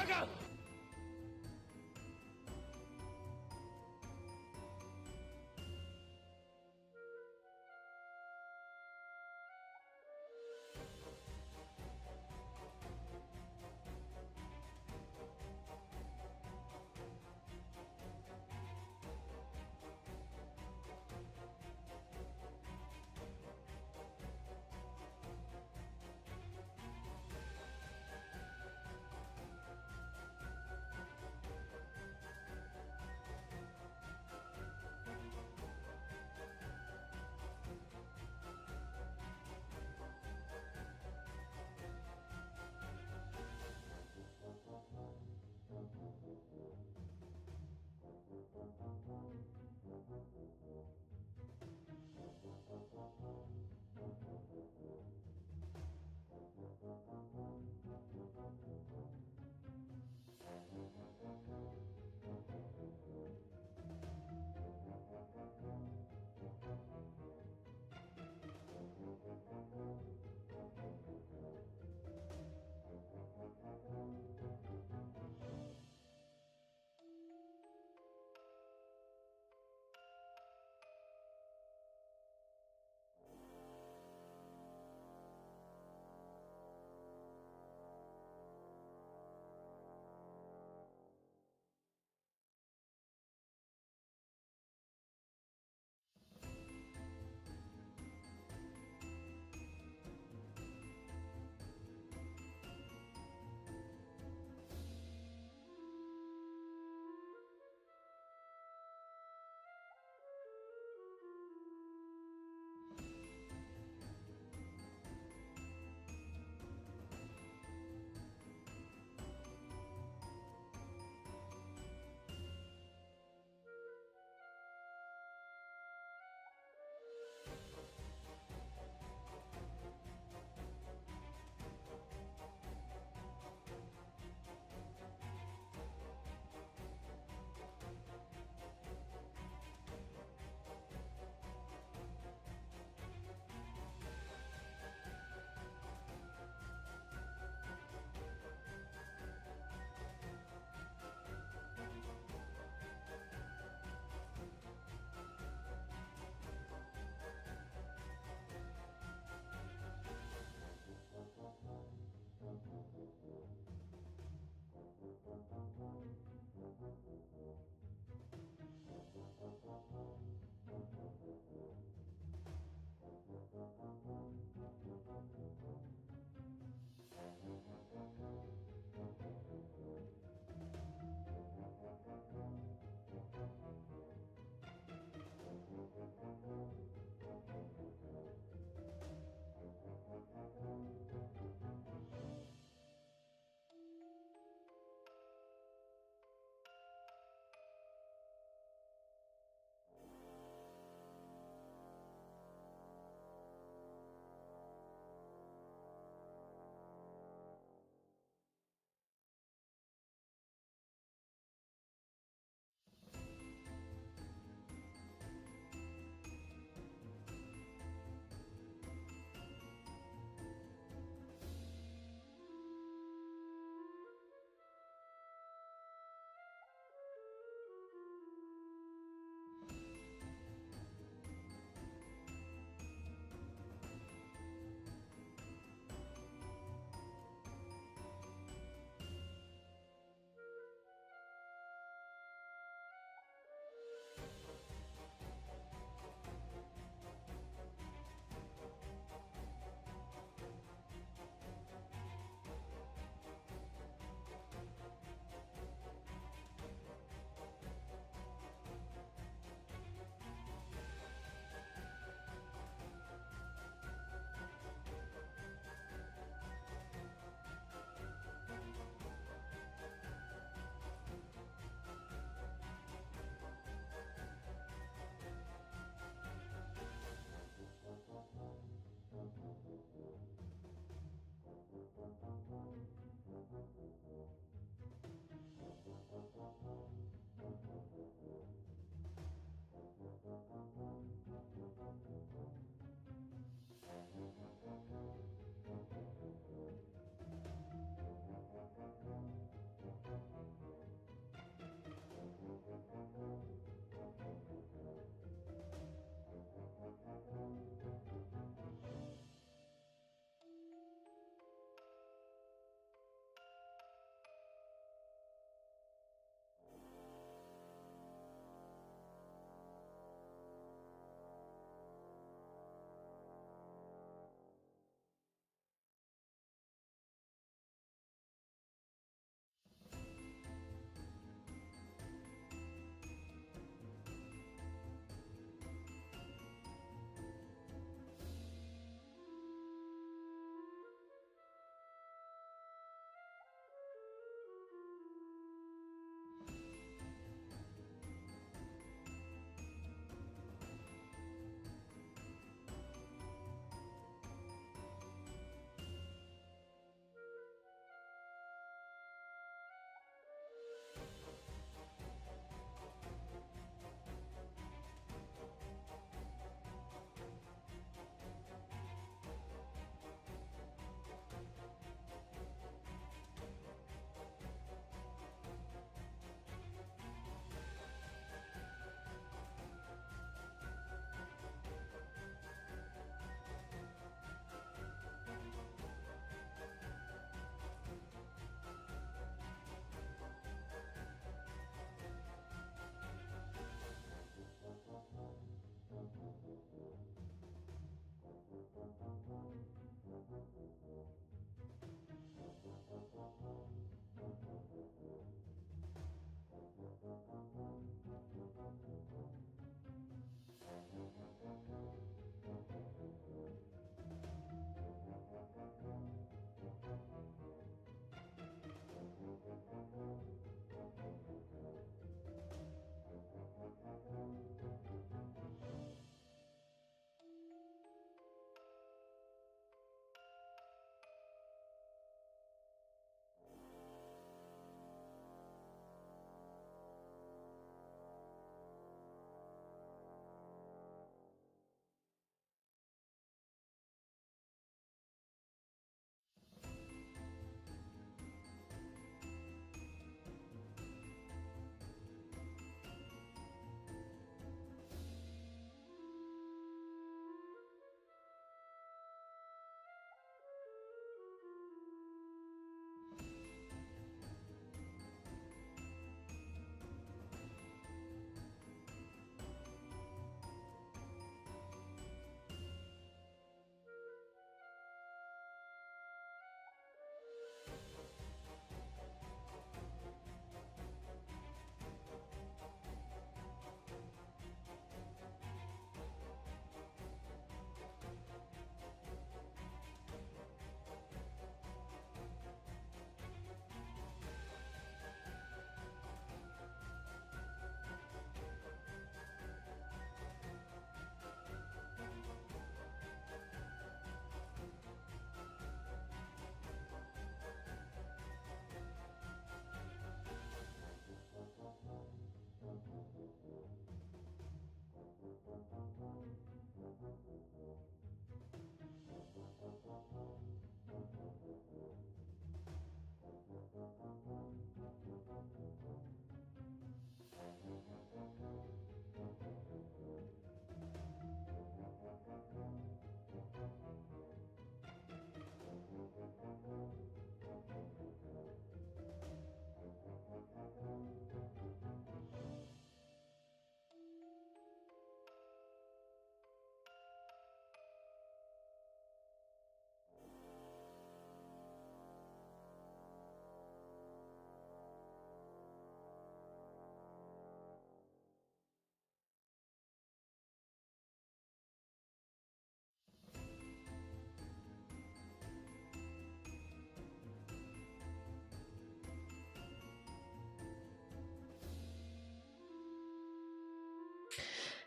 나가!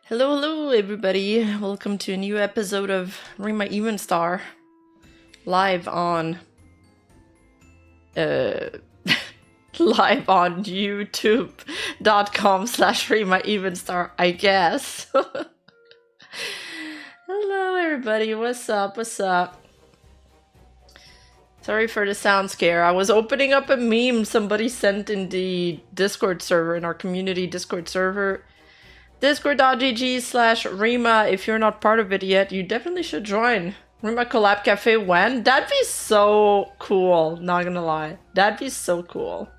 Hello, hello, everybody. Welcome to a new episode of Ring My Even Star. Live on... live on youtube.com/Ring My Even Star, I guess. Hello, everybody. What's up? What's up? Sorry for the sound scare. I was opening up a meme somebody sent in the Discord server, in our community Discord server. Discord.gg/Rima. If you're not part of it yet, you definitely should join. Rima Collab Cafe when? That'd be so cool, not gonna lie. That'd be so cool.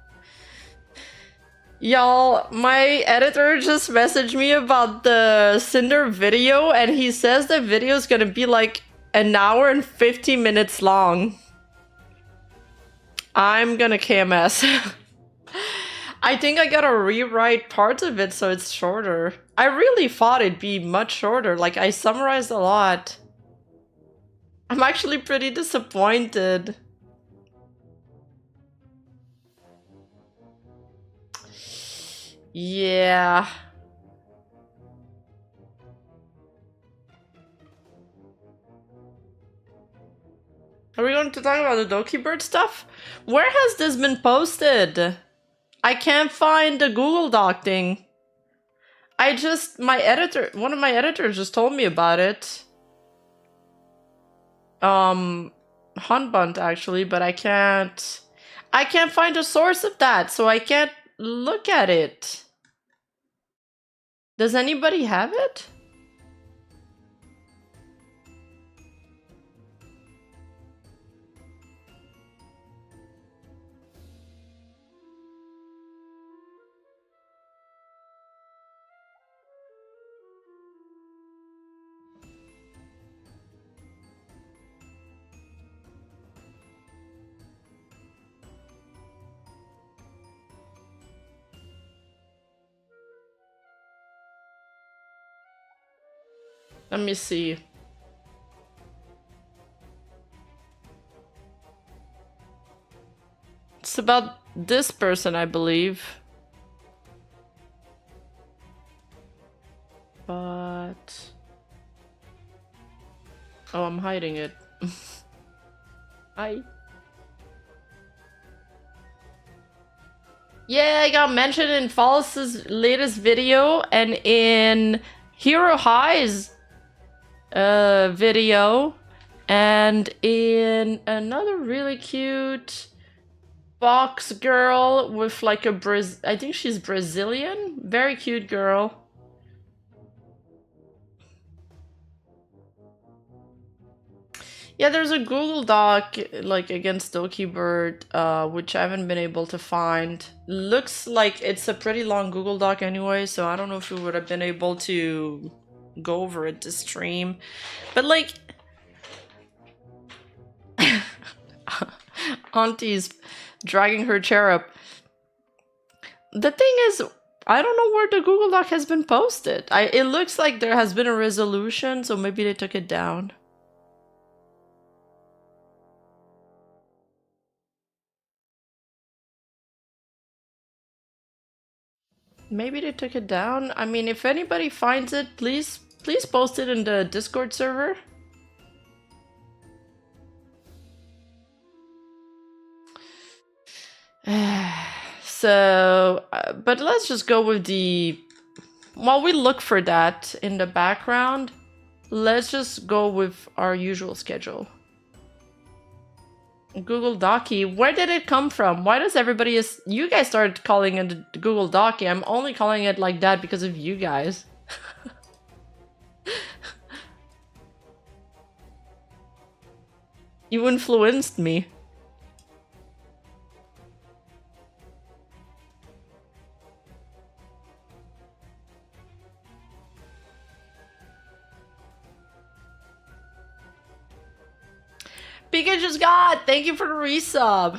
Y'all, my editor just messaged me about the Cinder video, and he says the video is gonna be like an hour and 50 minutes long. I'm gonna KMS. I think I gotta rewrite parts of it so it's shorter. I really thought it'd be much shorter, like I summarized a lot. I'm actually pretty disappointed. Yeah. Are we going to talk about the Doki Bird stuff? Where has this been posted? I can't find the Google Doc thing. One of my editors just told me about it. Hunbunt actually, but I can't find a source of that, so I can't look at it. Does anybody have it? Let me see. It's about this person, I believe. But... oh, I'm hiding it. Hi. Yeah, I got mentioned in False's latest video and in Hero High's video, and in another really cute box girl with like a I think she's Brazilian, very cute girl. Yeah, there's a Google Doc like against Doki Bird, which I haven't been able to find. Looks like it's a pretty long Google Doc anyway, so I don't know if we would have been able to go over it to stream. But like Auntie's dragging her chair up. The thing is, I don't know where the Google Doc has been posted. It looks like there has been a resolution, so maybe they took it down. Maybe they took it down. I mean, if anybody finds it, please post it in the Discord server. So, but let's just go with the... while we look for that in the background, let's just go with our usual schedule. Google Docky, where did it come from? Why does everybody... you guys started calling it Google Docky. I'm only calling it like that because of you guys. You influenced me. Pikachu's God, thank you for the resub.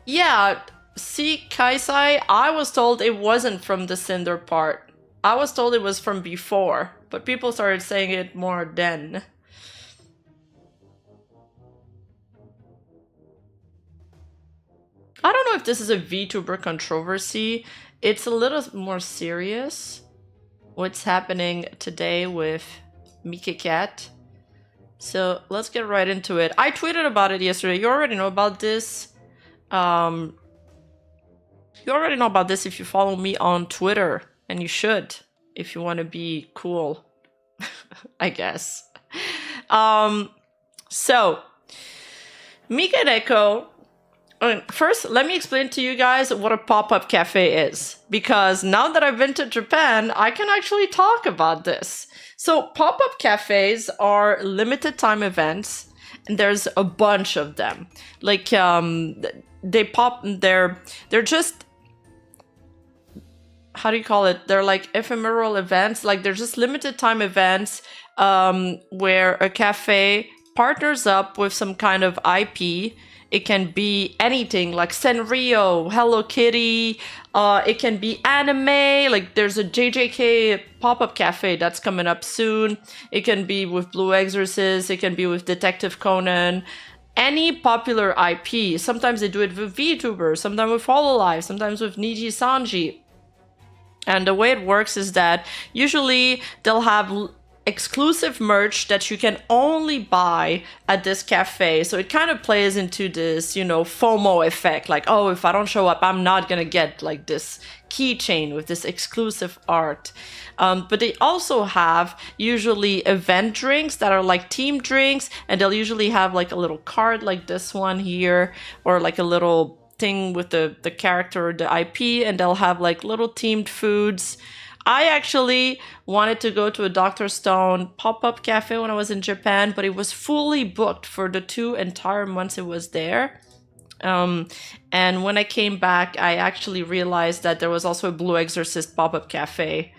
Yeah, see, Kaisai, I was told it wasn't from the Cinder part. I was told it was from before, but people started saying it more then. I don't know if this is a VTuber controversy. It's a little more serious. What's happening today with Mikecat. So let's get right into it. I tweeted about it yesterday. You already know about this. You already know about this if you follow me on Twitter, and you should if you want to be cool, I guess. So Mikeneko. First, let me explain to you guys what a pop-up cafe is, because now that I've been to Japan, I can actually talk about this. So pop-up cafes are limited time events, and there's a bunch of them. Like they're just, how do you call it? They're like ephemeral events. Like they're just limited time events where a cafe partners up with some kind of IP. It can be anything like Sanrio, Hello Kitty. It can be anime. Like there's a JJK pop-up cafe that's coming up soon. It can be with Blue Exorcist. It can be with Detective Conan. Any popular IP. Sometimes they do it with VTubers. Sometimes with Hololive. Sometimes with Niji Sanji. And the way it works is that usually they'll have exclusive merch that you can only buy at this cafe. So it kind of plays into this, you know, FOMO effect. Like, oh, if I don't show up, I'm not gonna get like this keychain with this exclusive art. But they also have usually event drinks that are like team drinks, and they'll usually have like a little card like this one here, or like a little thing with the character or the IP, and they'll have like little themed foods. I actually wanted to go to a Dr. Stone pop-up cafe when I was in Japan, but it was fully booked for the 2 entire months it was there. And when I came back, I actually realized that there was also a Blue Exorcist pop-up cafe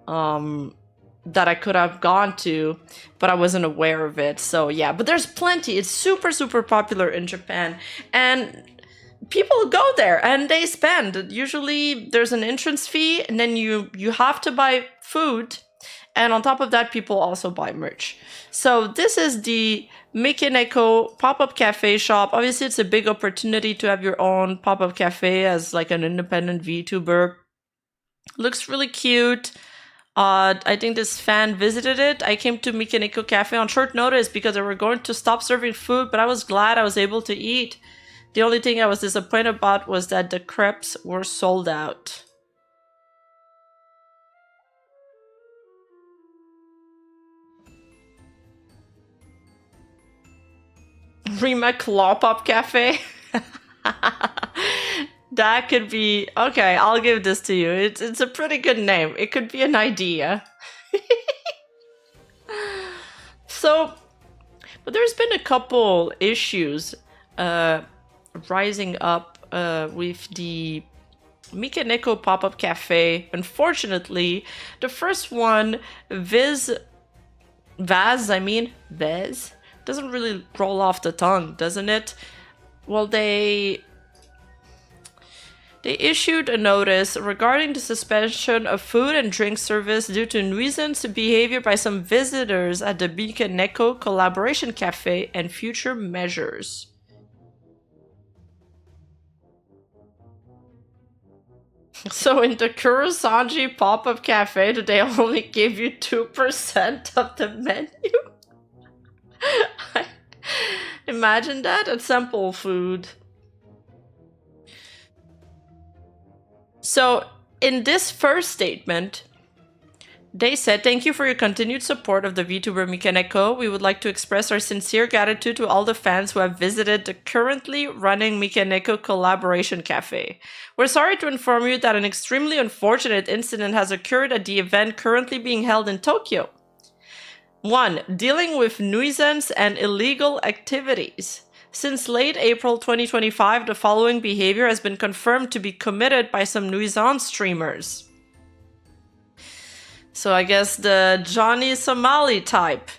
that I could have gone to, but I wasn't aware of it. So yeah, but there's plenty. It's super, super popular in Japan. And people go there and they spend. Usually there's an entrance fee, and then you have to buy food, and on top of that people also buy merch. So this is the Mikeneko pop-up cafe shop. Obviously it's a big opportunity to have your own pop-up cafe as like an independent VTuber. Looks really cute. I think this fan visited it. I came to Mikeneko cafe on short notice because they were going to stop serving food, but I was glad I was able to eat. The only thing I was disappointed about was that the crepes were sold out. Rima Claw Pop Cafe? That could be... Okay, I'll give this to you. It's a pretty good name. It could be an idea. So, but there's been a couple issues rising up with the Mikeneko pop-up cafe. Unfortunately, the first one, Vez, doesn't really roll off the tongue, doesn't it? Well, they issued a notice regarding the suspension of food and drink service due to nuisance behavior by some visitors at the Mikeneko Collaboration Cafe and future measures. So in the Kurosanji pop-up cafe, they only give you 2% of the menu? Imagine that at sample food. So in this first statement, they said, "Thank you for your continued support of the VTuber Mikeneko. We would like to express our sincere gratitude to all the fans who have visited the currently running Mikeneko Collaboration Cafe. We're sorry to inform you that an extremely unfortunate incident has occurred at the event currently being held in Tokyo. 1. Dealing with nuisance and illegal activities. Since late April 2025, the following behavior has been confirmed to be committed by some nuisance streamers." So I guess the Johnny Somali type.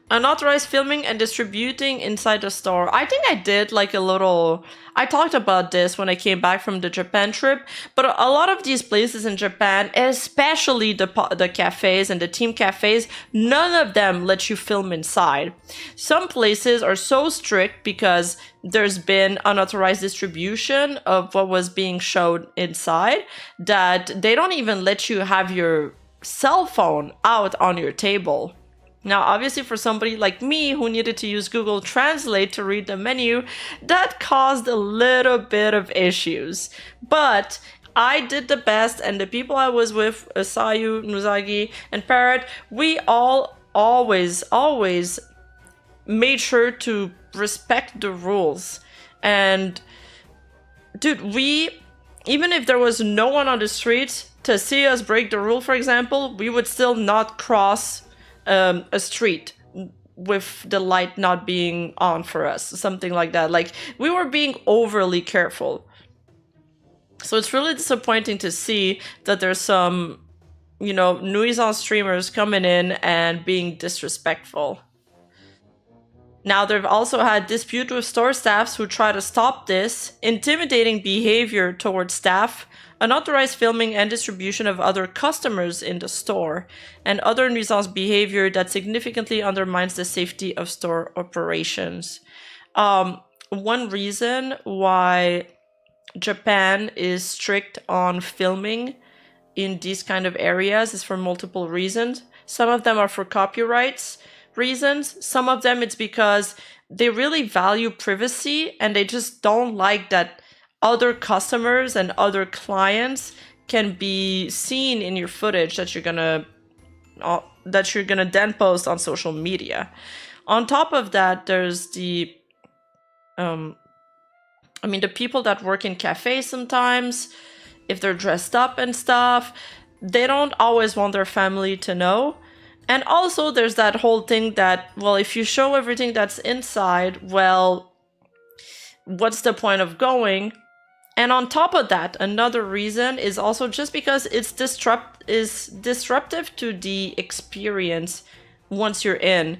Unauthorized filming and distributing inside the store. I think I did like a little. I talked about this when I came back from the Japan trip, but a lot of these places in Japan, especially the cafes and the team cafes, none of them let you film inside. Some places are so strict because there's been unauthorized distribution of what was being showed inside that they don't even let you have your cell phone out on your table. Now, obviously, for somebody like me who needed to use Google Translate to read the menu, that caused a little bit of issues. But I did the best, and the people I was with, Sayu, Nuzagi, and Parrot, we all always made sure to respect the rules. And, dude, even if there was no one on the street to see us break the rule, for example, we would still not cross a street with the light not being on for us, something like that. Like, we were being overly careful. So it's really disappointing to see that there's some, nuisance streamers coming in and being disrespectful. Now, they've also had dispute with store staffs who try to stop this, intimidating behavior towards staff, unauthorized filming and distribution of other customers in the store, and other nuisance behavior that significantly undermines the safety of store operations. One reason why Japan is strict on filming in these kind of areas is for multiple reasons. Some of them are for copyrights reasons. Some of them it's because they really value privacy and they just don't like that other customers and other clients can be seen in your footage that you're gonna then post on social media. On top of that, there's the people that work in cafes sometimes, if they're dressed up and stuff, they don't always want their family to know. And also there's that whole thing that, well, if you show everything that's inside, well, what's the point of going? And on top of that, another reason is also just because it's disruptive to the experience once you're in,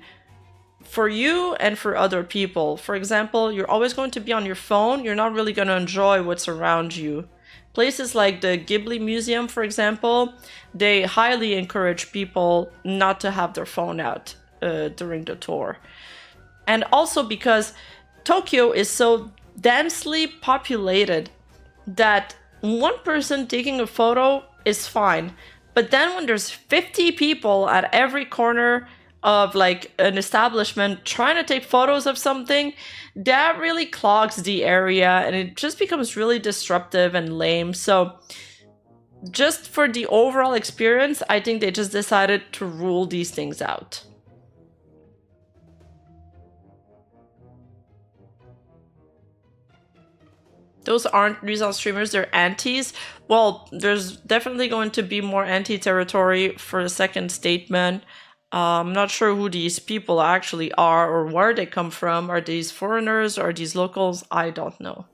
for you and for other people. For example, you're always going to be on your phone. You're not really going to enjoy what's around you. Places like the Ghibli Museum, for example, they highly encourage people not to have their phone out during the tour. And also because Tokyo is so densely populated that one person taking a photo is fine. But then when there's 50 people at every corner of like an establishment trying to take photos of something, that really clogs the area and it just becomes really disruptive and lame. So just for the overall experience, I think they just decided to rule these things out. Those aren't nuisance streamers, they're antis. Well, there's definitely going to be more anti-territory for the second statement. I'm not sure who these people actually are or where they come from. Are these foreigners? Are these locals? I don't know.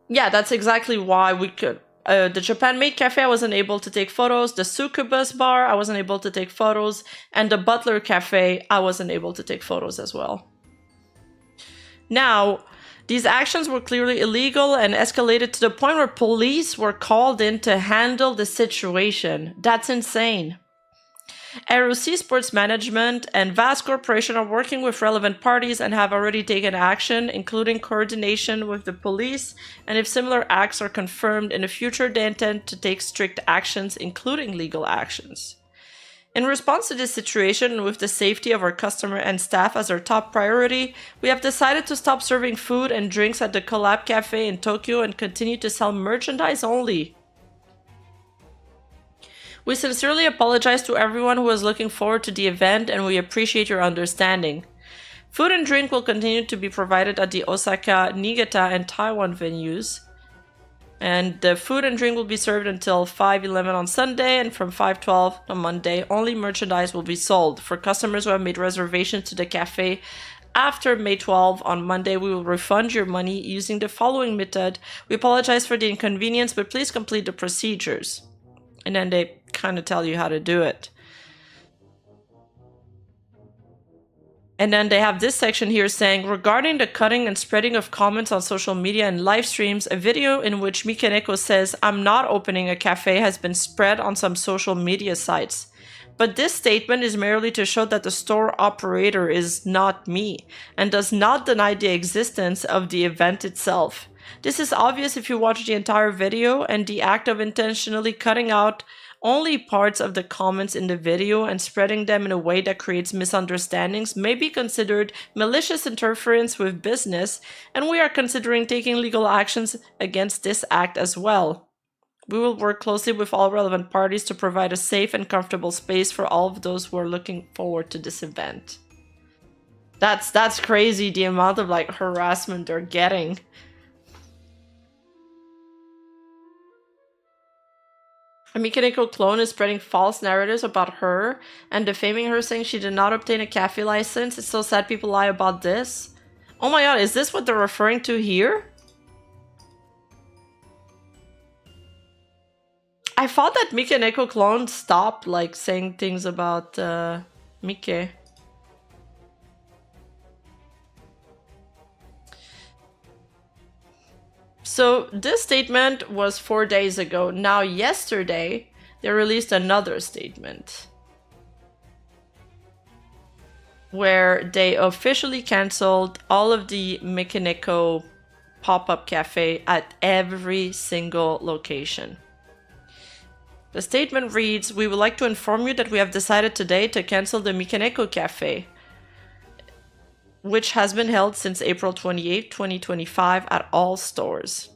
Yeah, that's exactly why we could. The Japan Made Cafe, I wasn't able to take photos. The Succubus Bar, I wasn't able to take photos. And the Butler Cafe, I wasn't able to take photos as well. Now, these actions were clearly illegal and escalated to the point where police were called in to handle the situation. That's insane. Aero Sports Management and Vast Corporation are working with relevant parties and have already taken action, including coordination with the police, and if similar acts are confirmed in the future, they intend to take strict actions, including legal actions. In response to this situation, and with the safety of our customer and staff as our top priority, we have decided to stop serving food and drinks at the Collab Cafe in Tokyo and continue to sell merchandise only. We sincerely apologize to everyone who is looking forward to the event, and we appreciate your understanding. Food and drink will continue to be provided at the Osaka, Niigata, and Taiwan venues. And the food and drink will be served until 5:11 on Sunday, and from 5:12 on Monday, only merchandise will be sold. For customers who have made reservations to the cafe after May 12 on Monday, we will refund your money using the following method. We apologize for the inconvenience, but please complete the procedures. And then they kind of tell you how to do it. And then they have this section here saying, regarding the cutting and spreading of comments on social media and live streams, a video in which Mikeneko says, "I'm not opening a cafe," has been spread on some social media sites. But this statement is merely to show that the store operator is not me and does not deny the existence of the event itself. This is obvious if you watch the entire video, and the act of intentionally cutting out only parts of the comments in the video and spreading them in a way that creates misunderstandings may be considered malicious interference with business, and we are considering taking legal actions against this act as well. We will work closely with all relevant parties to provide a safe and comfortable space for all of those who are looking forward to this event. That's crazy, the amount of like harassment they're getting. A Mikeneko clone is spreading false narratives about her and defaming her, saying she did not obtain a cafe license. It's so sad people lie about this. Oh my god, is this what they're referring to here? I thought that Mikeneko clone stopped like saying things about Mike. So this statement was 4 days ago. Now yesterday, they released another statement where they officially canceled all of the Mikeneko pop-up cafe at every single location. The statement reads, "We would like to inform you that we have decided today to cancel the Mikeneko cafe, which has been held since April 28, 2025 at all stores.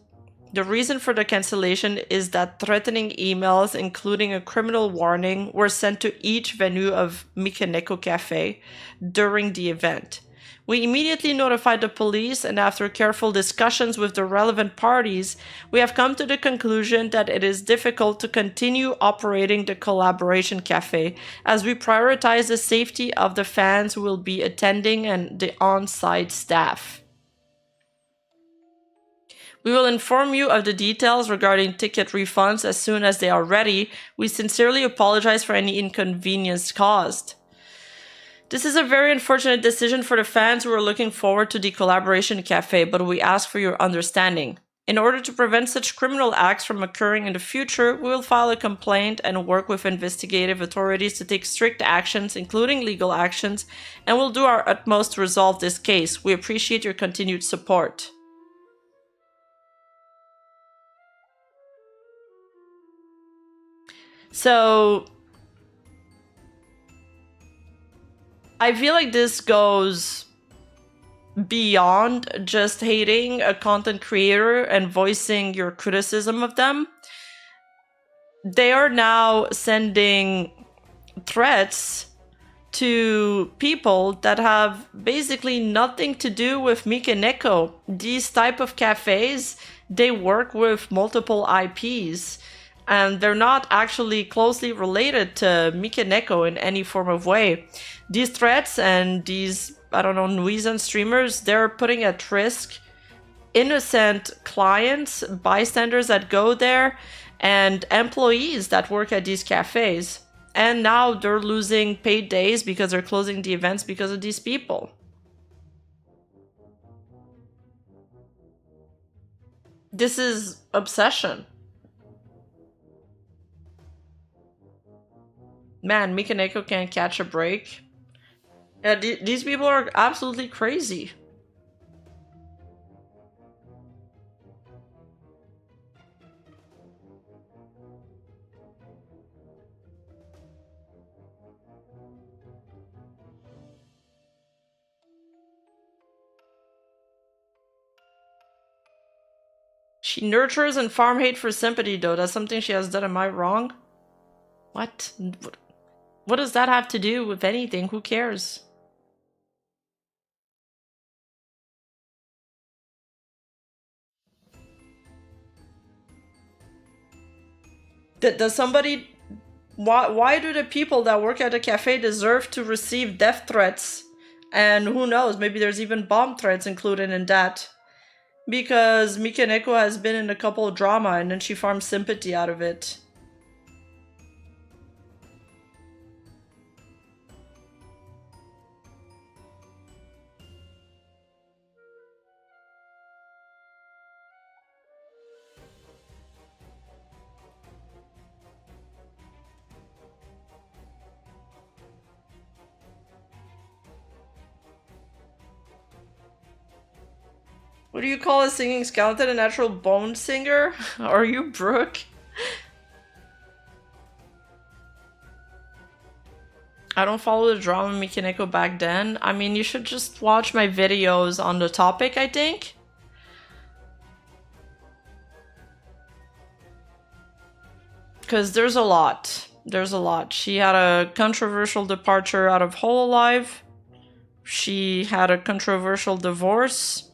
The reason for the cancellation is that threatening emails, including a criminal warning, were sent to each venue of Mikeneko Cafe during the event. We immediately notified the police, and after careful discussions with the relevant parties, we have come to the conclusion that it is difficult to continue operating the Collaboration Cafe as we prioritize the safety of the fans who will be attending and the on-site staff. We will inform you of the details regarding ticket refunds as soon as they are ready. We sincerely apologize for any inconvenience caused. This is a very unfortunate decision for the fans who are looking forward to the Collaboration Cafe, but we ask for your understanding. In order to prevent such criminal acts from occurring in the future, we will file a complaint and work with investigative authorities to take strict actions, including legal actions, and will do our utmost to resolve this case. We appreciate your continued support." So I feel like this goes beyond just hating a content creator and voicing your criticism of them. They are now sending threats to people that have basically nothing to do with Mikeneko. These type of cafes, they work with multiple IPs, and they're not actually closely related to Mikeneko in any form of way. These threats and these, I don't know, nuisance streamers, they're putting at risk innocent clients, bystanders that go there, and employees that work at these cafes. And now they're losing paid days because they're closing the events because of these people. This is obsession. Man, Mikeneko can't catch a break. Yeah, these people are absolutely crazy. She nurtures and farm hate for sympathy, though. That's something she has done. Am I wrong? What? What does that have to do with anything? Who cares? Does somebody... Why do the people that work at a cafe deserve to receive death threats? And who knows, maybe there's even bomb threats included in that. Because Mikeneko has been in a couple of drama and then she farms sympathy out of it. What do you call a singing skeleton? A natural bone singer? Are you Brooke? I don't follow the drama Mikeneko back then. I mean, you should just watch my videos on the topic, I think. Because there's a lot. There's a lot. She had a controversial departure out of Hololive. She had a controversial divorce,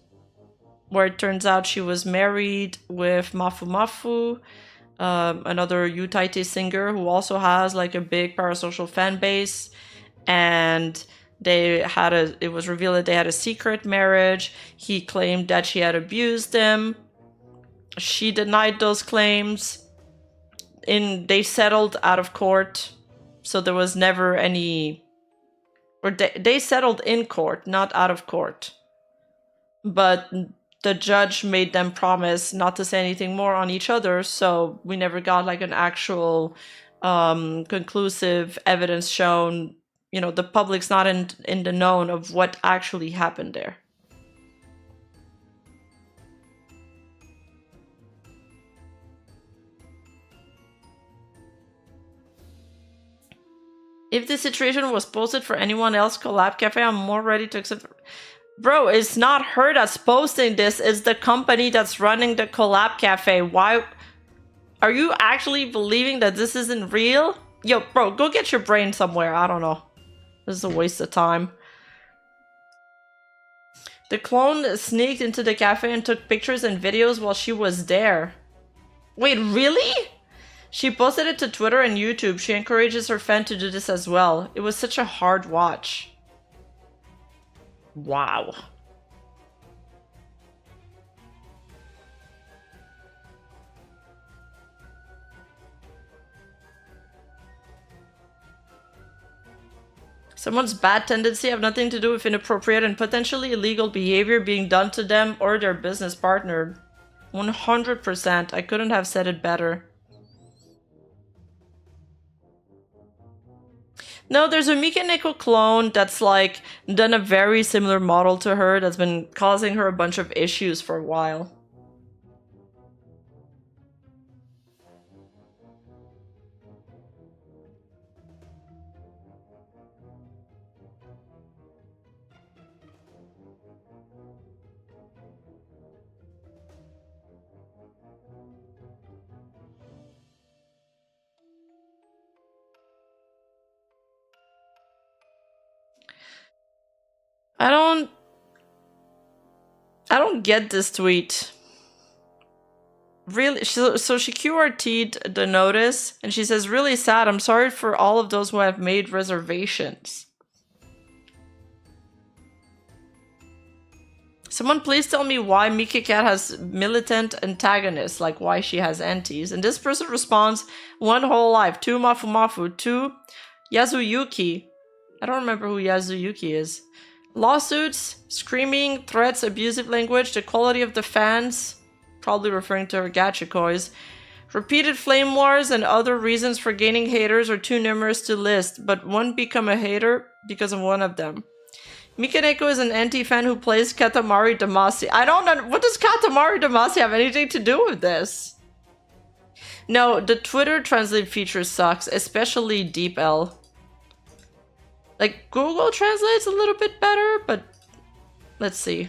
where it turns out she was married with Mafu Mafu, another Utaite singer who also has like a big parasocial fan base, and it was revealed that they had a secret marriage. He claimed that she had abused him. She denied those claims. They settled out of court, so there was never any, or they settled in court, not out of court. But the judge made them promise not to say anything more on each other, so we never got like an actual conclusive evidence shown. You know, the public's not in the known of what actually happened there. If this situation was posted for anyone else, Collab Cafe, I'm more ready to accept. Bro, it's not her that's posting this, it's the company that's running the Collab Cafe. Why? Are you actually believing that this isn't real? Yo, bro, go get your brain somewhere. I don't know. This is a waste of time. The clone sneaked into the cafe and took pictures and videos while she was there. Wait, really? She posted it to Twitter and YouTube. She encourages her fan to do this as well. It was such a hard watch. Wow. Someone's bad tendency have nothing to do with inappropriate and potentially illegal behavior being done to them or their business partner. 100%. I couldn't have said it better. No, there's a Mikeneko clone that's like done a very similar model to her that's been causing her a bunch of issues for a while. I don't get this tweet. Really? So she QRT'd the notice, and she says, really sad, I'm sorry for all of those who have made reservations. Someone please tell me why Mika Cat has militant antagonists, like why she has antis. And this person responds, one whole life, 2 Mafu Mafu, 2 Yazuyuki. I don't remember who Yazuyuki is. Lawsuits, screaming, threats, abusive language, the quality of the fans, probably referring to her gachikois. Repeated flame wars and other reasons for gaining haters are too numerous to list, but one become a hater because of one of them. Mikeneko is an anti-fan who plays Katamari Damacy. I don't know. What does Katamari Damacy have anything to do with this? No, the Twitter translate feature sucks, especially DeepL. Like, Google translates a little bit better, but let's see.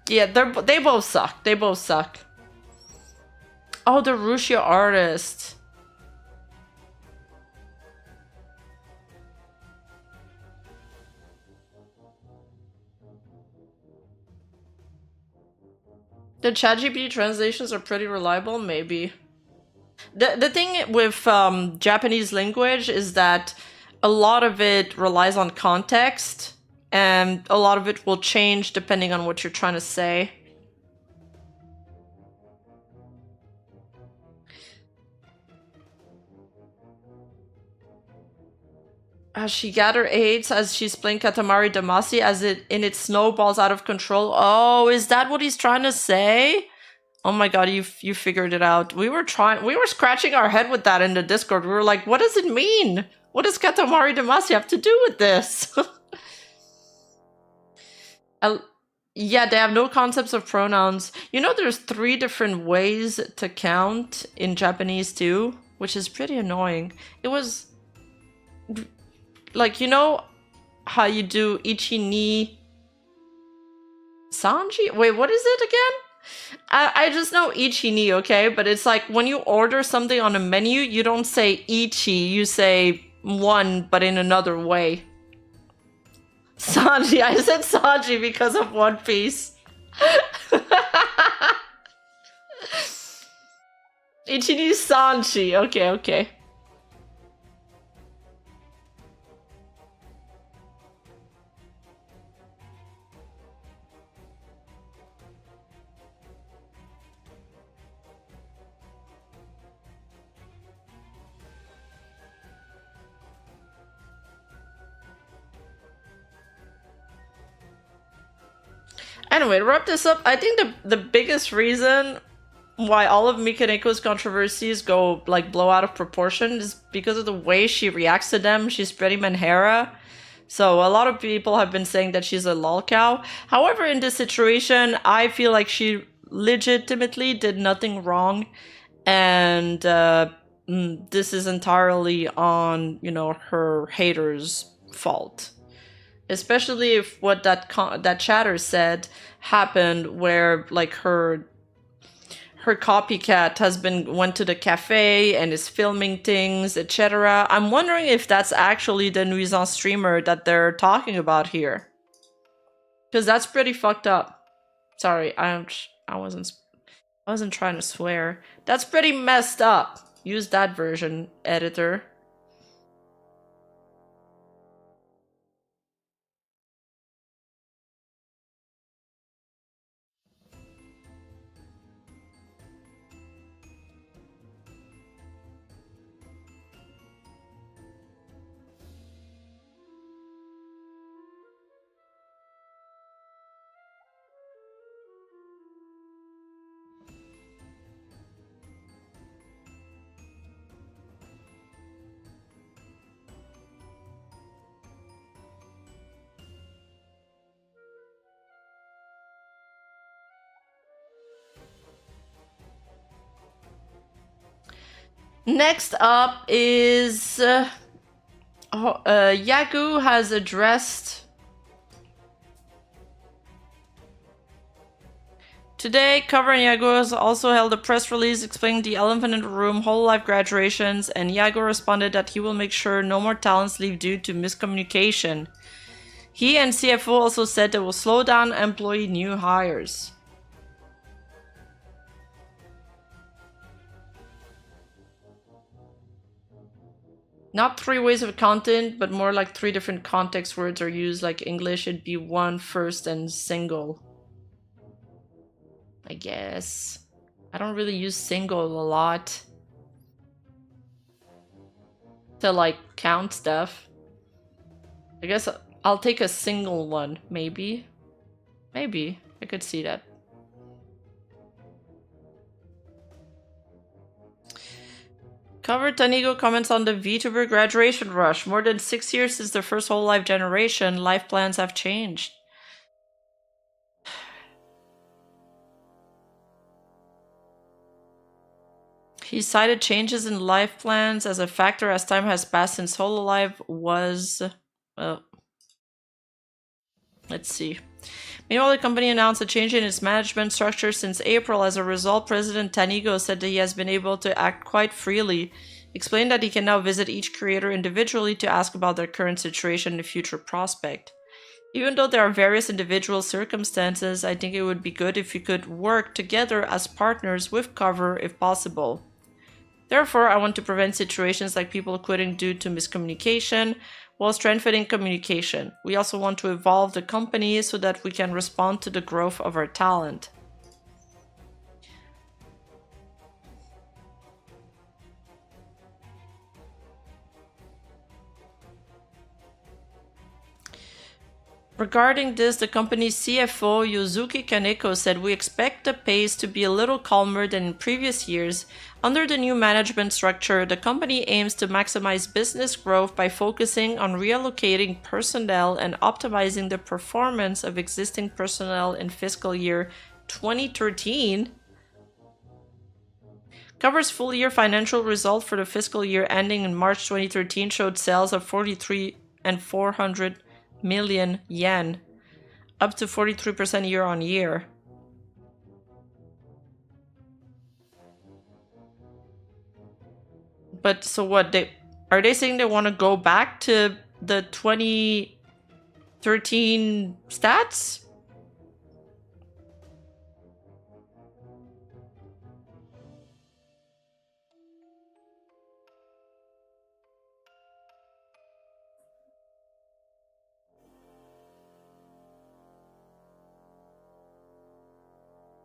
Yeah, they both suck. They both suck. Oh, the Rusia artist. The ChatGPT translations are pretty reliable, maybe. The thing with Japanese language is that a lot of it relies on context, and a lot of it will change depending on what you're trying to say. She gathered AIDS as she's playing Katamari Damacy as it snowballs out of control. Oh, is that what he's trying to say? Oh my god, you figured it out. We were scratching our head with that in the Discord. We were like, what does it mean? What does Katamari Damacy have to do with this? I, yeah, they have no concepts of pronouns. You know, there's 3 different ways to count in Japanese too, which is pretty annoying. It was like, you know how you do ichi ni sanji? Wait, what is it again? I just know ichi ni, okay? But it's like when you order something on a menu, you don't say ichi, you say one, but in another way. Sanji, I said Sanji because of One Piece. Ichi ni Sanji, okay, okay. Anyway, to wrap this up, I think the biggest reason why all of Mikaneko's controversies go like blow out of proportion is because of the way she reacts to them. She's pretty manhera. So a lot of people have been saying that she's a lol cow. However, in this situation, I feel like she legitimately did nothing wrong, and this is entirely on, you know, her haters' fault. Especially if what that chatter said happened, where like her copycat went to the cafe and is filming things, etc. I'm wondering if that's actually the Nuisance streamer that they're talking about here, because that's pretty fucked up. Sorry, I wasn't trying to swear. That's pretty messed up. Use that version, editor. Next up is Yagoo has addressed today. Cover and Yagoo has also held a press release explaining the elephant in the room, whole life graduations, and Yagoo responded that he will make sure no more talents leave due to miscommunication. He and CFO also said they will slow down employee new hires. Not 3 ways of content, but more like 3 different context words are used. Like English, it'd be one, first, and single. I guess. I don't really use single a lot to like count stuff. I guess I'll take a single one, maybe. Maybe. I could see that. Cover Tanigo comments on the VTuber graduation rush. More than 6 years since their first whole life generation, life plans have changed. He cited changes in life plans as a factor as time has passed since Hololive was... let's see. Meanwhile, the company announced a change in its management structure since April. As a result, President Tanigo said that he has been able to act quite freely, explained that he can now visit each creator individually to ask about their current situation and future prospect. Even though there are various individual circumstances, I think it would be good if we could work together as partners with Cover if possible. Therefore, I want to prevent situations like people quitting due to miscommunication while strengthening communication. We also want to evolve the company so that we can respond to the growth of our talent. Regarding this, the company's CFO, Yosuke Kaneko, said, "We expect the pace to be a little calmer than in previous years. Under the new management structure, the company aims to maximize business growth by focusing on reallocating personnel and optimizing the performance of existing personnel in fiscal year 2013. Cover's full-year financial result for the fiscal year ending in March 2013 showed sales of 43 and 400 million yen, up to 43% year-on-year. But so what? Are they saying they want to go back to the 2013 stats?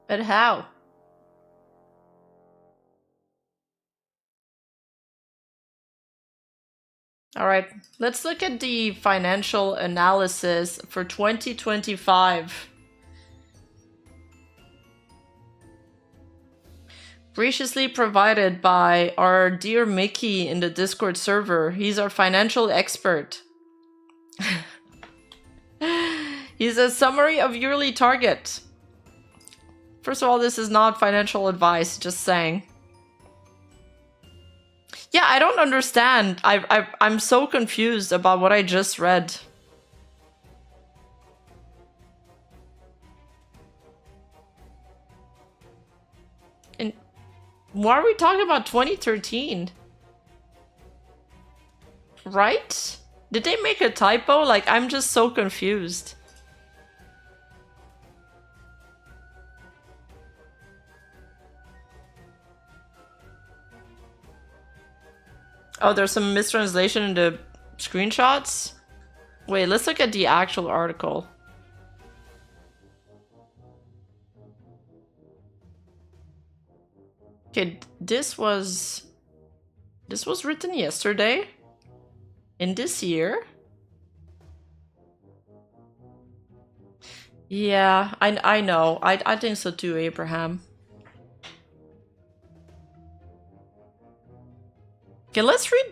But how? All right, let's look at the financial analysis for 2025. Graciously provided by our dear Mickey in the Discord server. He's our financial expert. He's a summary of yearly target. First of all, this is not financial advice, just saying. Yeah, I don't understand. I'm so confused about what I just read. And why are we talking about 2013? Right? Did they make a typo? Like, I'm just so confused. Oh, there's some mistranslation in the screenshots? Wait, let's look at the actual article. Okay, this was written yesterday? In this year? Yeah, I know. I think so too, Abraham. Okay, let's read.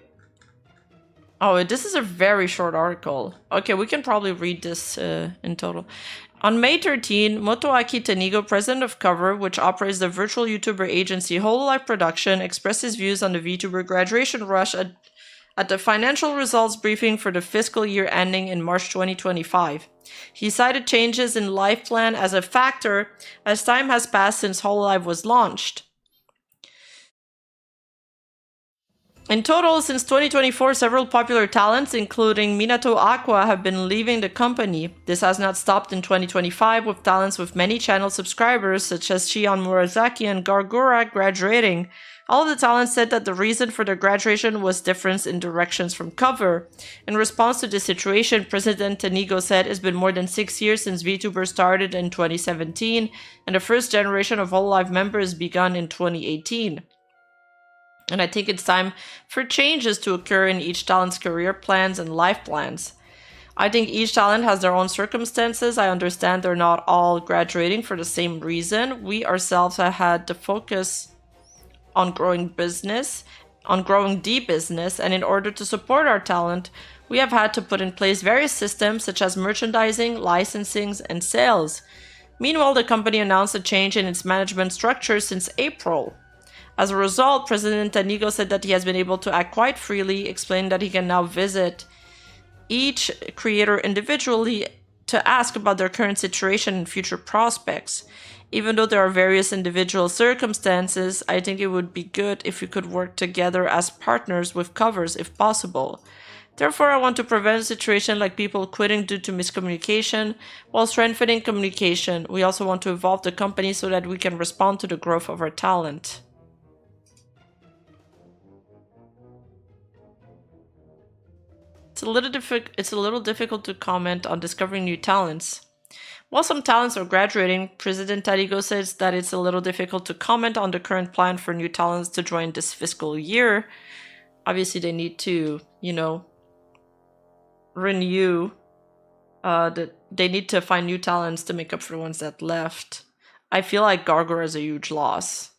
Oh, this is a very short article. Okay, we can probably read this in total. On May 13, Motoaki Tenigo, president of Cover, which operates the virtual YouTuber agency Hololive Production, expressed his views on the VTuber graduation rush at the financial results briefing for the fiscal year ending in March 2025. He cited changes in life plan as a factor as time has passed since Hololive was launched. In total, since 2024, several popular talents, including Minato Aqua, have been leaving the company. This has not stopped in 2025, with talents with many channel subscribers, such as Shion Murasaki and Gargura, graduating. All of the talents said that the reason for their graduation was difference in directions from Cover. In response to this situation, President Tenigo said it's been more than 6 years since VTuber started in 2017, and the first generation of Hololive members begun in 2018. And I think it's time for changes to occur in each talent's career plans and life plans. I think each talent has their own circumstances. I understand they're not all graduating for the same reason. We ourselves have had to focus on growing the business, and in order to support our talent, we have had to put in place various systems such as merchandising, licensing, and sales. Meanwhile, the company announced a change in its management structure since April. As a result, President Tanigo said that he has been able to act quite freely, explaining that he can now visit each creator individually to ask about their current situation and future prospects. Even though there are various individual circumstances, I think it would be good if we could work together as partners with Covers if possible. Therefore, I want to prevent a situation like people quitting due to miscommunication while strengthening communication. We also want to evolve the company so that we can respond to the growth of our talent. It's a little difficult to comment on discovering new talents. While some talents are graduating, President Tarigo says that it's a little difficult to comment on the current plan for new talents to join this fiscal year. Obviously, they need to, renew they need to find new talents to make up for the ones that left. I feel like Gargura is a huge loss.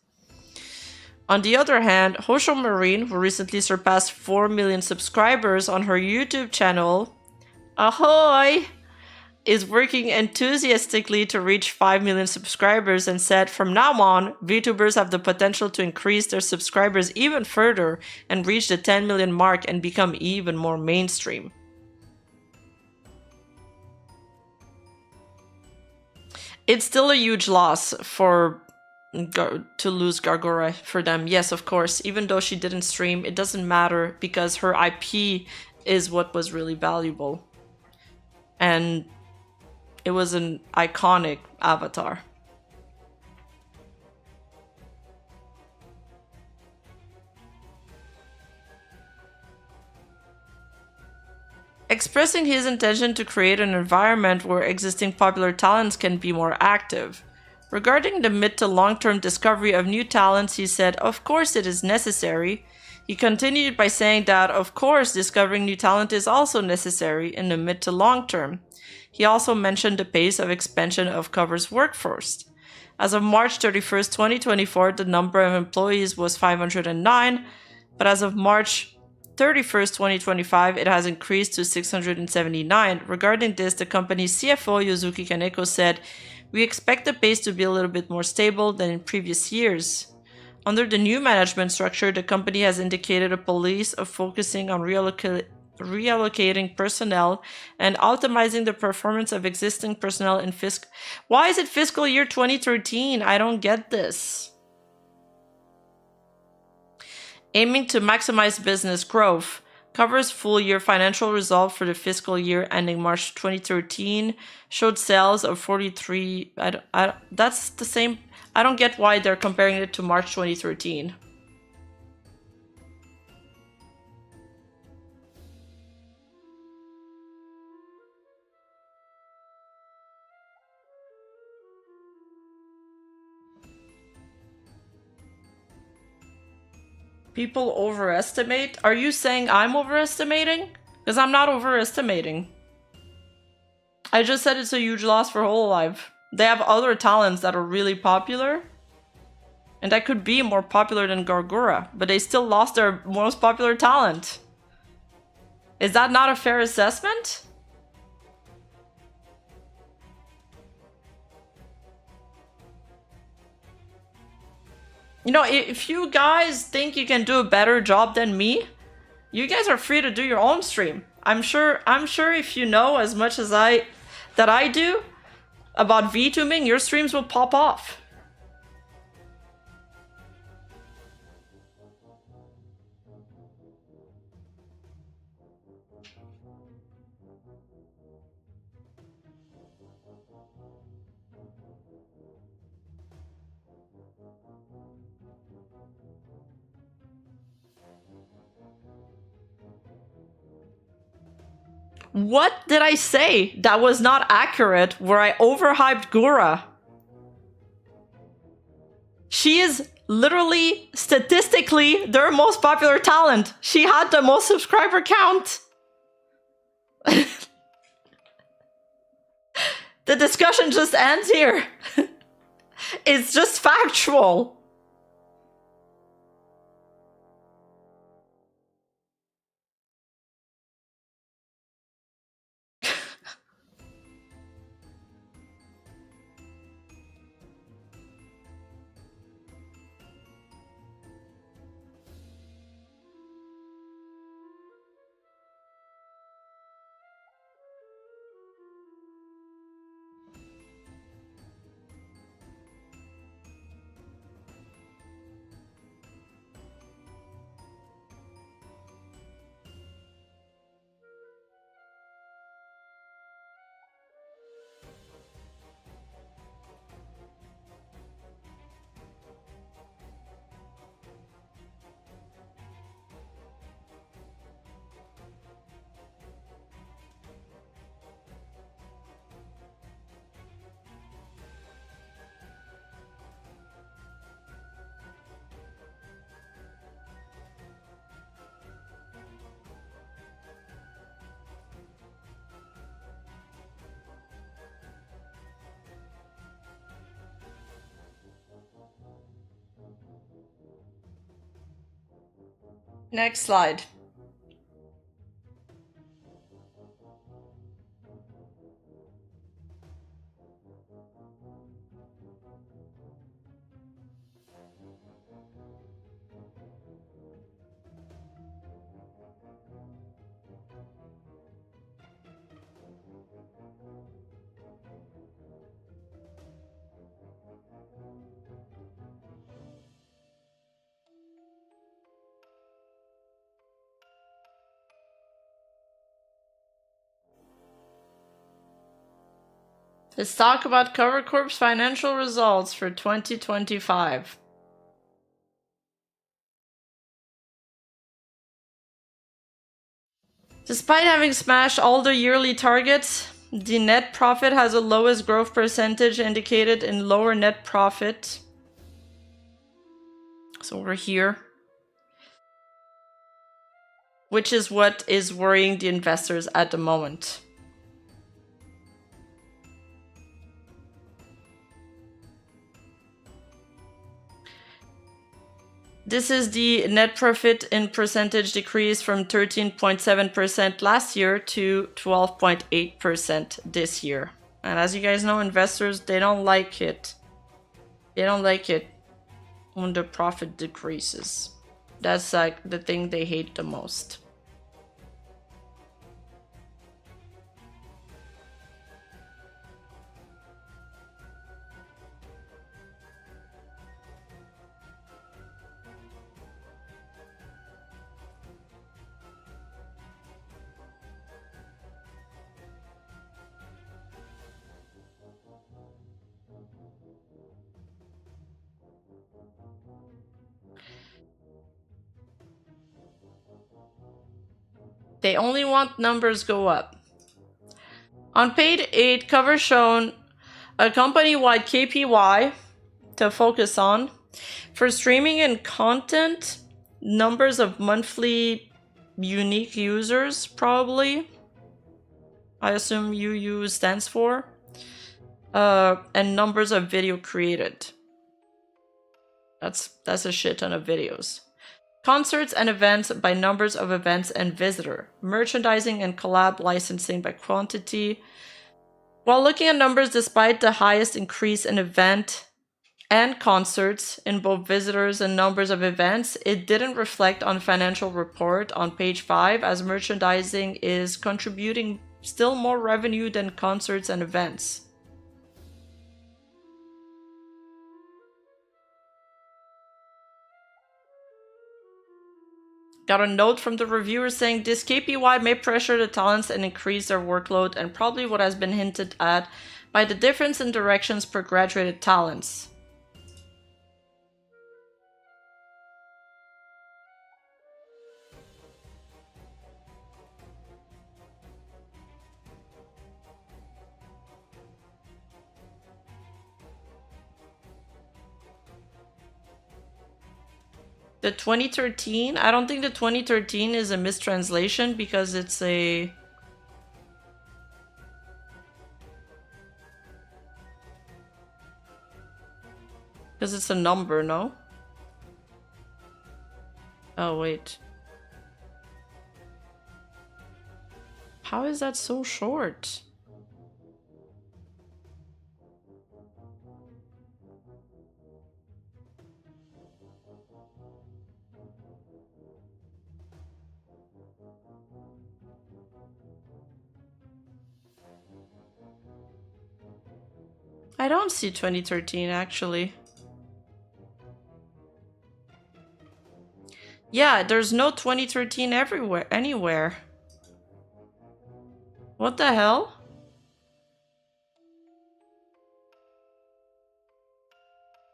On the other hand, Hosho Marine, who recently surpassed 4 million subscribers on her YouTube channel, ahoy, is working enthusiastically to reach 5 million subscribers and said, from now on, VTubers have the potential to increase their subscribers even further and reach the 10 million mark and become even more mainstream. It's still a huge loss to lose Gargura for them. Yes, of course. Even though she didn't stream, it doesn't matter because her IP is what was really valuable. And it was an iconic avatar. Expressing his intention to create an environment where existing popular talents can be more active. Regarding the mid to long-term discovery of new talents, he said, of course it is necessary. He continued by saying that, of course, discovering new talent is also necessary in the mid to long term. He also mentioned the pace of expansion of Cover's workforce. As of March 31st, 2024, the number of employees was 509, but as of March 31st, 2025, it has increased to 679. Regarding this, the company's CFO, Yosuke Kaneko, said, we expect the pace to be a little bit more stable than in previous years. Under the new management structure, the company has indicated a policy of focusing on reallocating personnel and optimizing the performance of existing personnel in fiscal... Why is it fiscal year 2013? I don't get this. Aiming to maximize business growth. Cover's full-year financial result for the fiscal year ending March 2013 showed sales of 43... that's the same... I don't get why they're comparing it to March 2013. People overestimate? Are you saying I'm overestimating? Because I'm not overestimating. I just said it's a huge loss for Hololive. They have other talents that are really popular. And that could be more popular than Gargura, but they still lost their most popular talent. Is that not a fair assessment? You know, if you guys think you can do a better job than me, you guys are free to do your own stream. I'm sure if you know as much as I do about VTubing, your streams will pop off. What did I say that was not accurate where I overhyped Gura? She is literally, statistically, their most popular talent. She had the most subscriber count. The discussion just ends here. It's just factual. Next slide. Let's talk about Cover Corp's financial results for 2025. Despite having smashed all the yearly targets, the net profit has the lowest growth percentage indicated in lower net profit. So we're here. Which is what is worrying the investors at the moment. This is the net profit in percentage decrease from 13.7% last year to 12.8% this year. And as you guys know, investors, they don't like it. They don't like it when the profit decreases. That's like the thing they hate the most. They only want numbers go up. On page 8, cover shown a company-wide KPI to focus on. For streaming and content, numbers of monthly unique users, probably. I assume UU stands for. And numbers of video created. That's a shit ton of videos. Concerts and events by numbers of events and visitor. Merchandising and collab licensing by quantity. While looking at numbers, despite the highest increase in event and concerts in both visitors and numbers of events, it didn't reflect on financial report on page 5, as merchandising is contributing still more revenue than concerts and events. Got a note from the reviewer saying this KPI may pressure the talents and increase their workload, and probably what has been hinted at by the difference in directions per graduated talents. The 2013, I don't think the 2013 is a mistranslation because it's a... Because it's a number, no? Oh, wait. How is that so short? I don't see 2013, actually. Yeah, there's no 2013 anywhere. What the hell?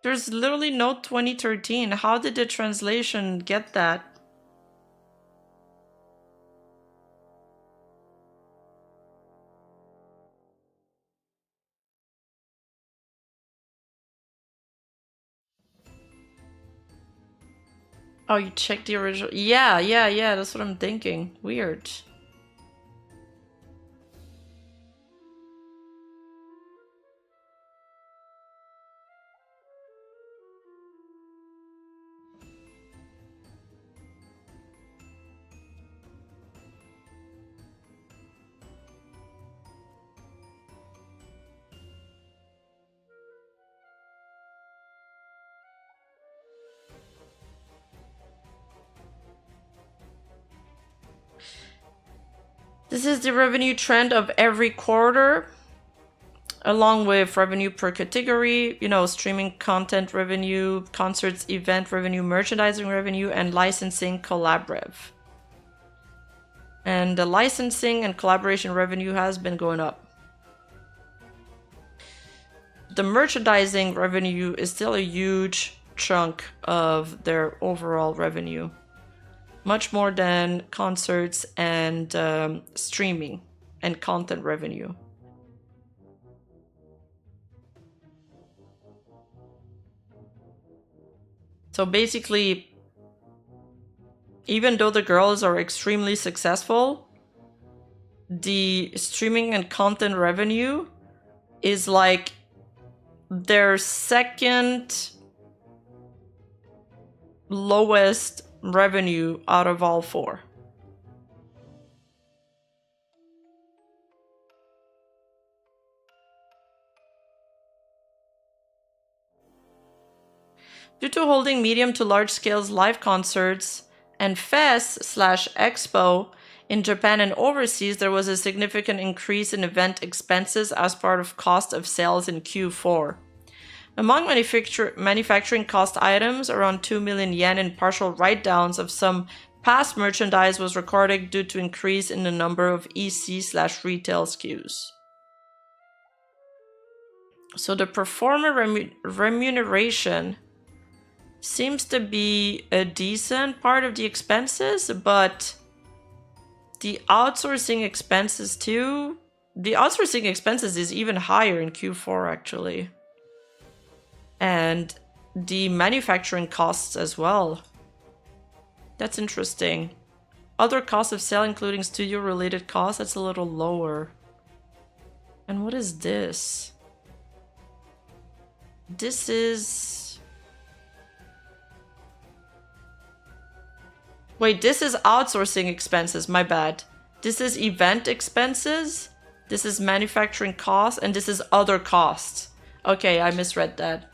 There's literally no 2013. How did the translation get that? Oh, you checked the original? Yeah, that's what I'm thinking. Weird. This is the revenue trend of every quarter, along with revenue per category, you know, streaming content revenue, concerts, event revenue, merchandising revenue, and licensing collaborative. And the licensing and collaboration revenue has been going up. The merchandising revenue is still a huge chunk of their overall revenue. Much more than concerts and streaming and content revenue. So basically, even though the girls are extremely successful, the streaming and content revenue is like their second lowest revenue out of all four. Due to holding medium to large scale live concerts and fest/expo in Japan and overseas, there was a significant increase in event expenses as part of cost of sales in Q4. Among manufacturing cost items, around 2 million yen in partial write-downs of some past merchandise was recorded due to increase in the number of EC/retail SKUs. So the performer remuneration seems to be a decent part of the expenses, but the outsourcing expenses too. The outsourcing expenses is even higher in Q4 actually. And the manufacturing costs as well. That's interesting. Other costs of sale, including studio related costs, that's a little lower. And what is this? This is... Wait, this is outsourcing expenses, my bad. This is event expenses, this is manufacturing costs, and this is other costs. Okay, I misread that.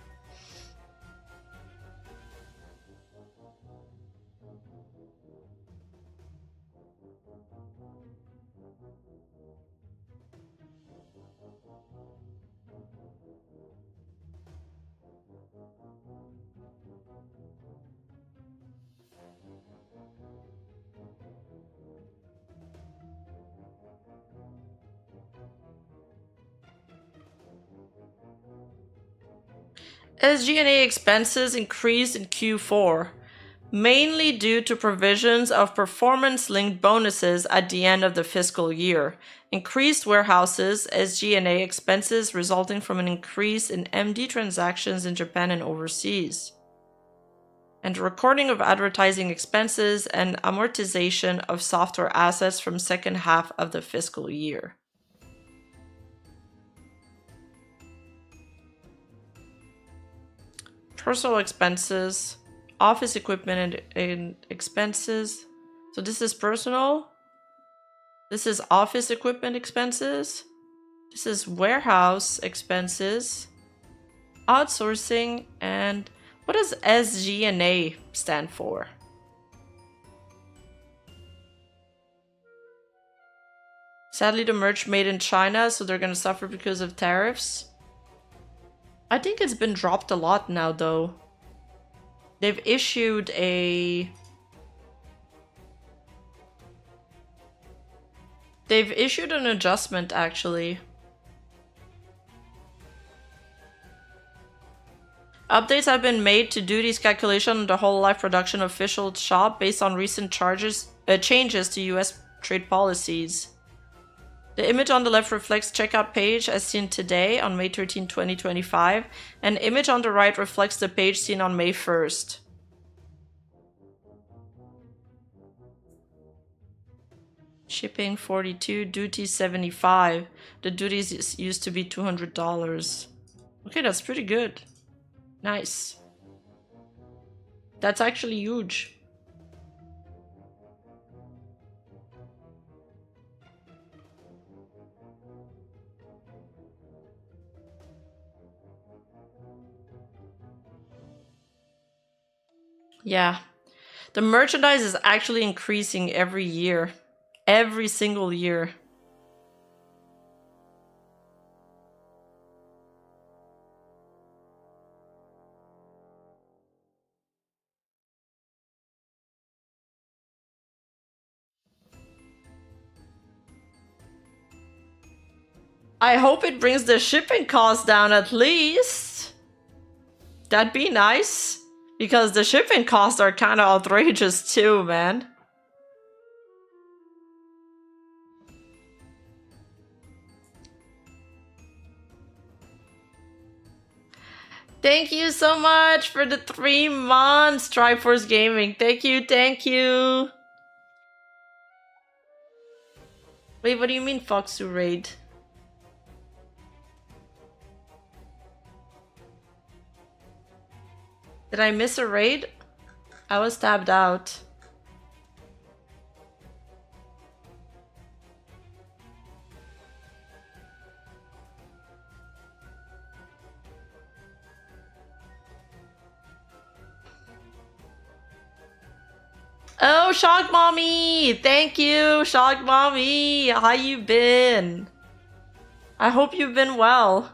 SG&A expenses increased in Q4, mainly due to provisions of performance-linked bonuses at the end of the fiscal year, increased warehouses, SG&A expenses resulting from an increase in MD transactions in Japan and overseas, and recording of advertising expenses and amortization of software assets from second half of the fiscal year. Personal expenses, office equipment and expenses. So this is personal. This is office equipment expenses. This is warehouse expenses, outsourcing, and what does SG&A stand for? Sadly, the merch made in China, so they're gonna suffer because of tariffs. I think it's been dropped a lot now, though. They've issued a... They've issued an adjustment, actually. Updates have been made to duties calculation on the whole life production official shop based on recent changes to US trade policies. The image on the left reflects checkout page as seen today on May 13, 2025, and the image on the right reflects the page seen on May 1st. Shipping 42, duty 75. The duties used to be $200. Okay, that's pretty good. Nice. That's actually huge. Yeah. The merchandise is actually increasing every year. every single year. I hope it brings the shipping cost down at least. That'd be nice. Because the shipping costs are kind of outrageous too, man. Thank you so much for the 3 months, Triforce Gaming. Thank you, thank you. Wait, what do you mean Foxu raid? Did I miss a raid? I was tabbed out. Oh, Shock Mommy! Thank you, Shock Mommy! How you been? I hope you've been well.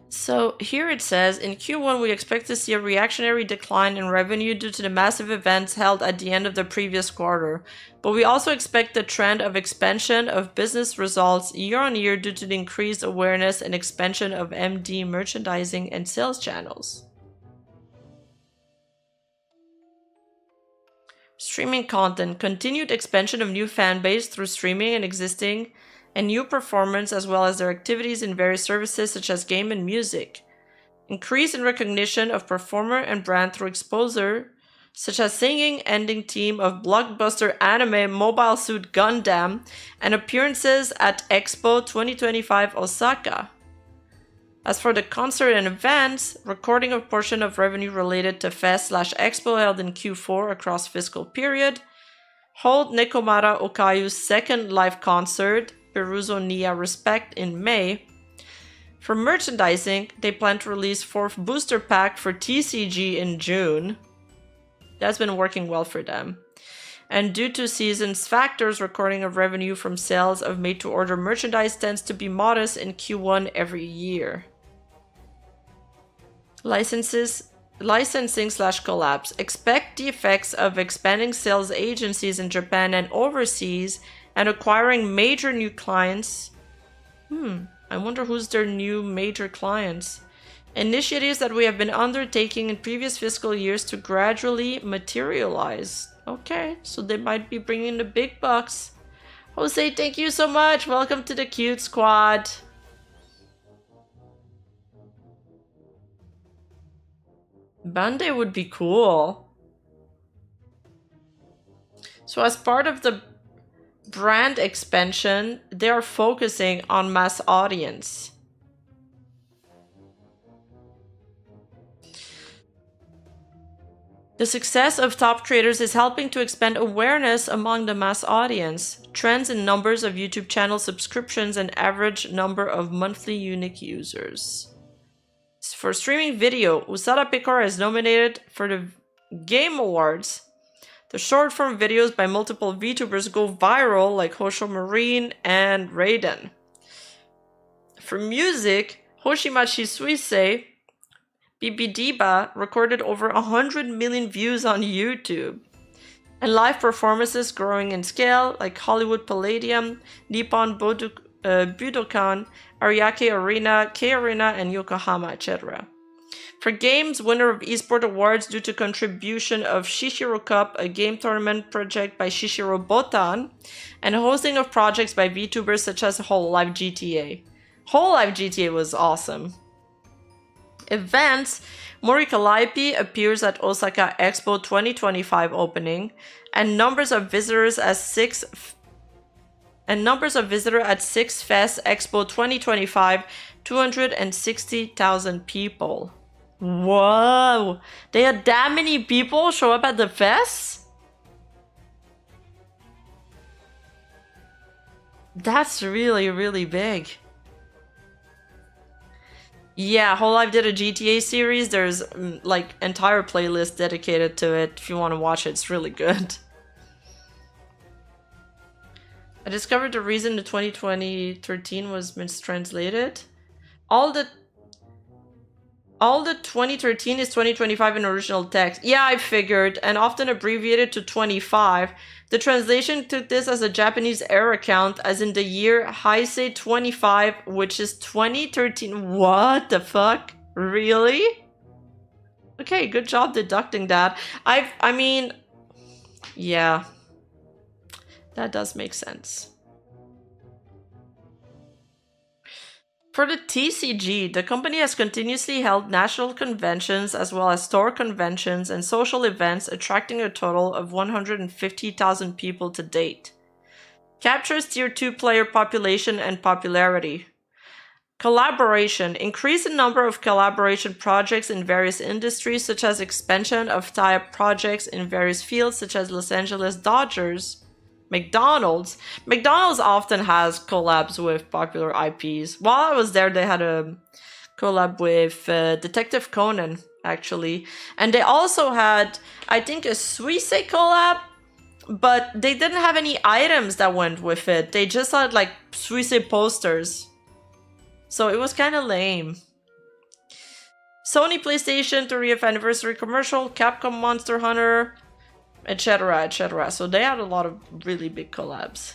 So here it says, in Q1 we expect to see a reactionary decline in revenue due to the massive events held at the end of the previous quarter. But we also expect the trend of expansion of business results year on year due to the increased awareness and expansion of MD merchandising and sales channels. Streaming content. Continued expansion of new fan base through streaming and existing and new performance, as well as their activities in various services such as game and music. Increase in recognition of performer and brand through exposure, such as singing ending theme of blockbuster anime Mobile Suit Gundam, and appearances at Expo 2025 Osaka. As for the concert and events, recording a portion of revenue related to Fest/Expo held in Q4 across fiscal period, hold Nekomata Okayu's second live concert, Peruzo Nia Respect, in May. For merchandising, they plan to release 4th booster pack for TCG in June. That's been working well for them. And due to season's factors, recording of revenue from sales of made-to-order merchandise tends to be modest in Q1 every year. Licensing/collabs. Expect the effects of expanding sales agencies in Japan and overseas and acquiring major new clients. I wonder who's their new major clients. Initiatives that we have been undertaking in previous fiscal years to gradually materialize. Okay, so they might be bringing the big bucks. Jose, thank you so much. Welcome to the cute squad. Bandai would be cool. So as part of the brand expansion, they are focusing on mass audience. The success of top creators is helping to expand awareness among the mass audience. Trends in numbers of YouTube channel subscriptions and average number of monthly unique users. For streaming video, Usada Picora is nominated for the Game Awards. The short form videos by multiple VTubers go viral like Hosho Marine and Raiden. For music, Hoshimachi Suisei, Bibidiba recorded over 100 million views on YouTube. And live performances growing in scale like Hollywood Palladium, Nippon Budokan, Ariake Arena, K Arena, and Yokohama, etc. For games, winner of eSport Awards due to contribution of Shishiro Cup, a game tournament project by Shishiro Botan, and hosting of projects by VTubers such as Hololive GTA. Hololive GTA was awesome. Events, Mori Calliope appears at Osaka Expo 2025 opening, and numbers of visitors at 6 Fest Expo 2025, 260,000 people. Whoa! They had that many people show up at the fest? That's really, really big. Yeah, Whole Life did a GTA series. There's like entire playlist dedicated to it. If you want to watch it, it's really good. I discovered the reason the 2013 was mistranslated. All the 2013 is 2025 in original text. Yeah, I figured, and often abbreviated to 25. The translation took this as a Japanese error count, as in the year Heisei 25, which is 2013. What the fuck? Really? Okay, good job deducting that. I mean, yeah, that does make sense. For the TCG, the company has continuously held national conventions as well as store conventions and social events, attracting a total of 150,000 people to date. Captures tier 2 player population and popularity. Collaboration. Increase in number of collaboration projects in various industries, such as expansion of tie-up projects in various fields, such as Los Angeles Dodgers. McDonald's. McDonald's often has collabs with popular IPs. While I was there, they had a collab with Detective Conan, actually. And they also had, I think, a Suisse collab, but they didn't have any items that went with it. They just had, like, Suisse posters. So it was kind of lame. Sony PlayStation 30th anniversary commercial, Capcom Monster Hunter, etc., etc. So they had a lot of really big collabs.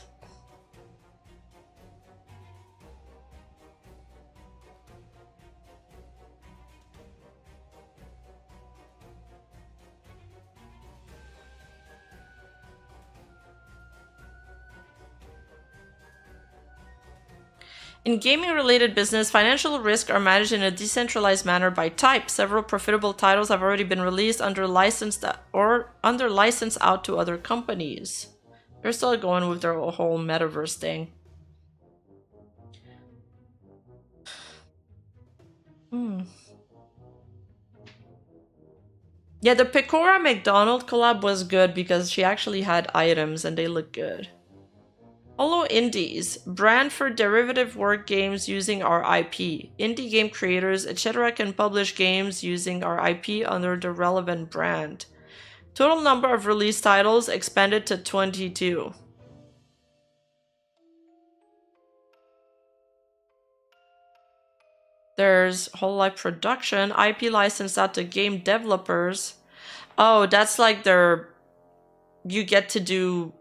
In gaming-related business, financial risks are managed in a decentralized manner by type. Several profitable titles have already been released under license out to other companies. They're still going with their whole metaverse thing. Yeah, the Pecora McDonald collab was good because she actually had items and they look good. Holo Indies, brand for derivative work games using our IP. Indie game creators, etc. can publish games using our IP under the relevant brand. Total number of released titles expanded to 22. There's Whole Life Production, IP licensed out to game developers. Oh, that's like their... You get to do...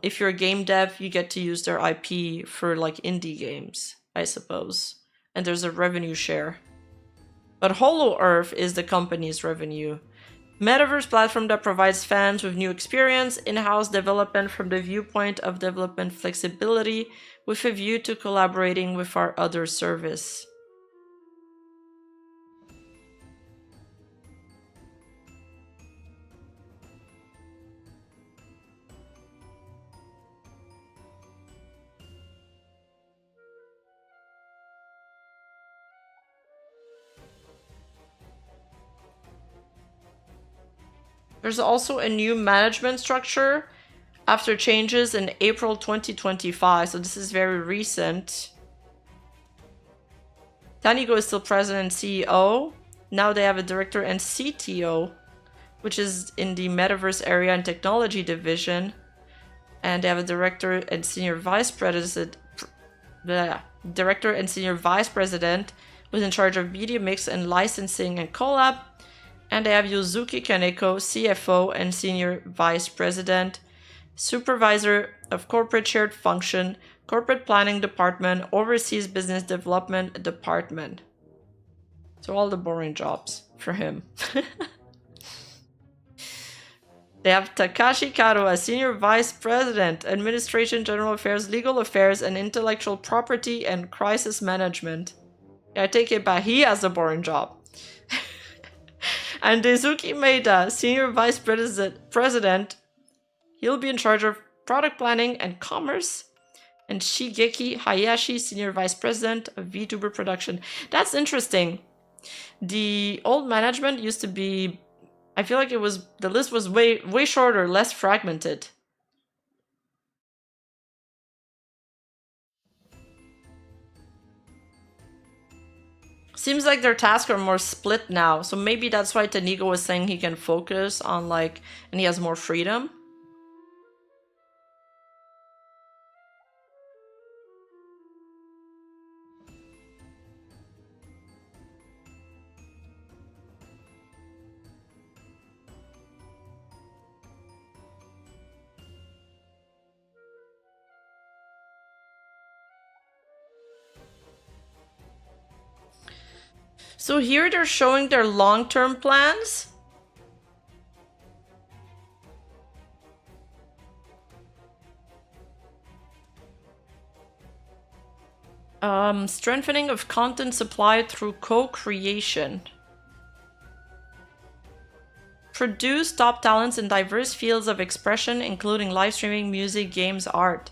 if you're a game dev, you get to use their IP for like indie games, I suppose. And there's a revenue share. But Hollow Earth is the company's revenue. Metaverse platform that provides fans with new experience, in-house development from the viewpoint of development flexibility, with a view to collaborating with our other service. There's also a new management structure after changes in April 2025, so this is very recent. Tanigo is still president and CEO. Now they have a director and CTO, which is in the metaverse area and technology division. And they have a director and senior vice president. Director and senior vice president who's in charge of media mix and licensing and collab. And they have Yuzuki Kaneko, CFO and senior vice president, supervisor of corporate shared function, corporate planning department, overseas business development department. So all the boring jobs for him. They have Takashi Kado as senior vice president, administration, general affairs, legal affairs, and intellectual property and crisis management. Yeah, I take it back. He has a boring job. And Daisuke Maeda, senior vice president, he'll be in charge of product planning and commerce. And Shigeki Hayashi, senior vice president of VTuber production. That's interesting. The old management used to be, I feel like the list was way shorter, less fragmented. Seems like their tasks are more split now, so maybe that's why Tanigo was saying he can focus on like, and he has more freedom. So here they're showing their long-term plans. Strengthening of content supply through co-creation. Produce top talents in diverse fields of expression, including live streaming, music, games, art.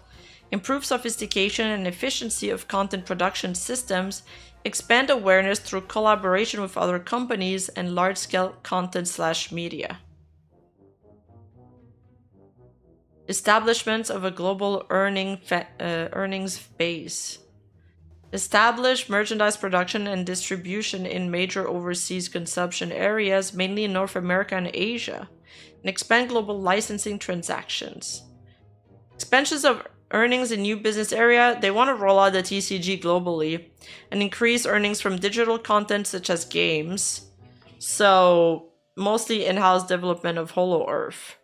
Improve sophistication and efficiency of content production systems. Expand awareness through collaboration with other companies and large-scale content/media. Establishments of a global earnings base. Establish merchandise production and distribution in major overseas consumption areas, mainly in North America and Asia, and expand global licensing transactions. Expansions of earnings in new business area, they want to roll out the TCG globally and increase earnings from digital content such as games. So, mostly in-house development of Hollow-Earth.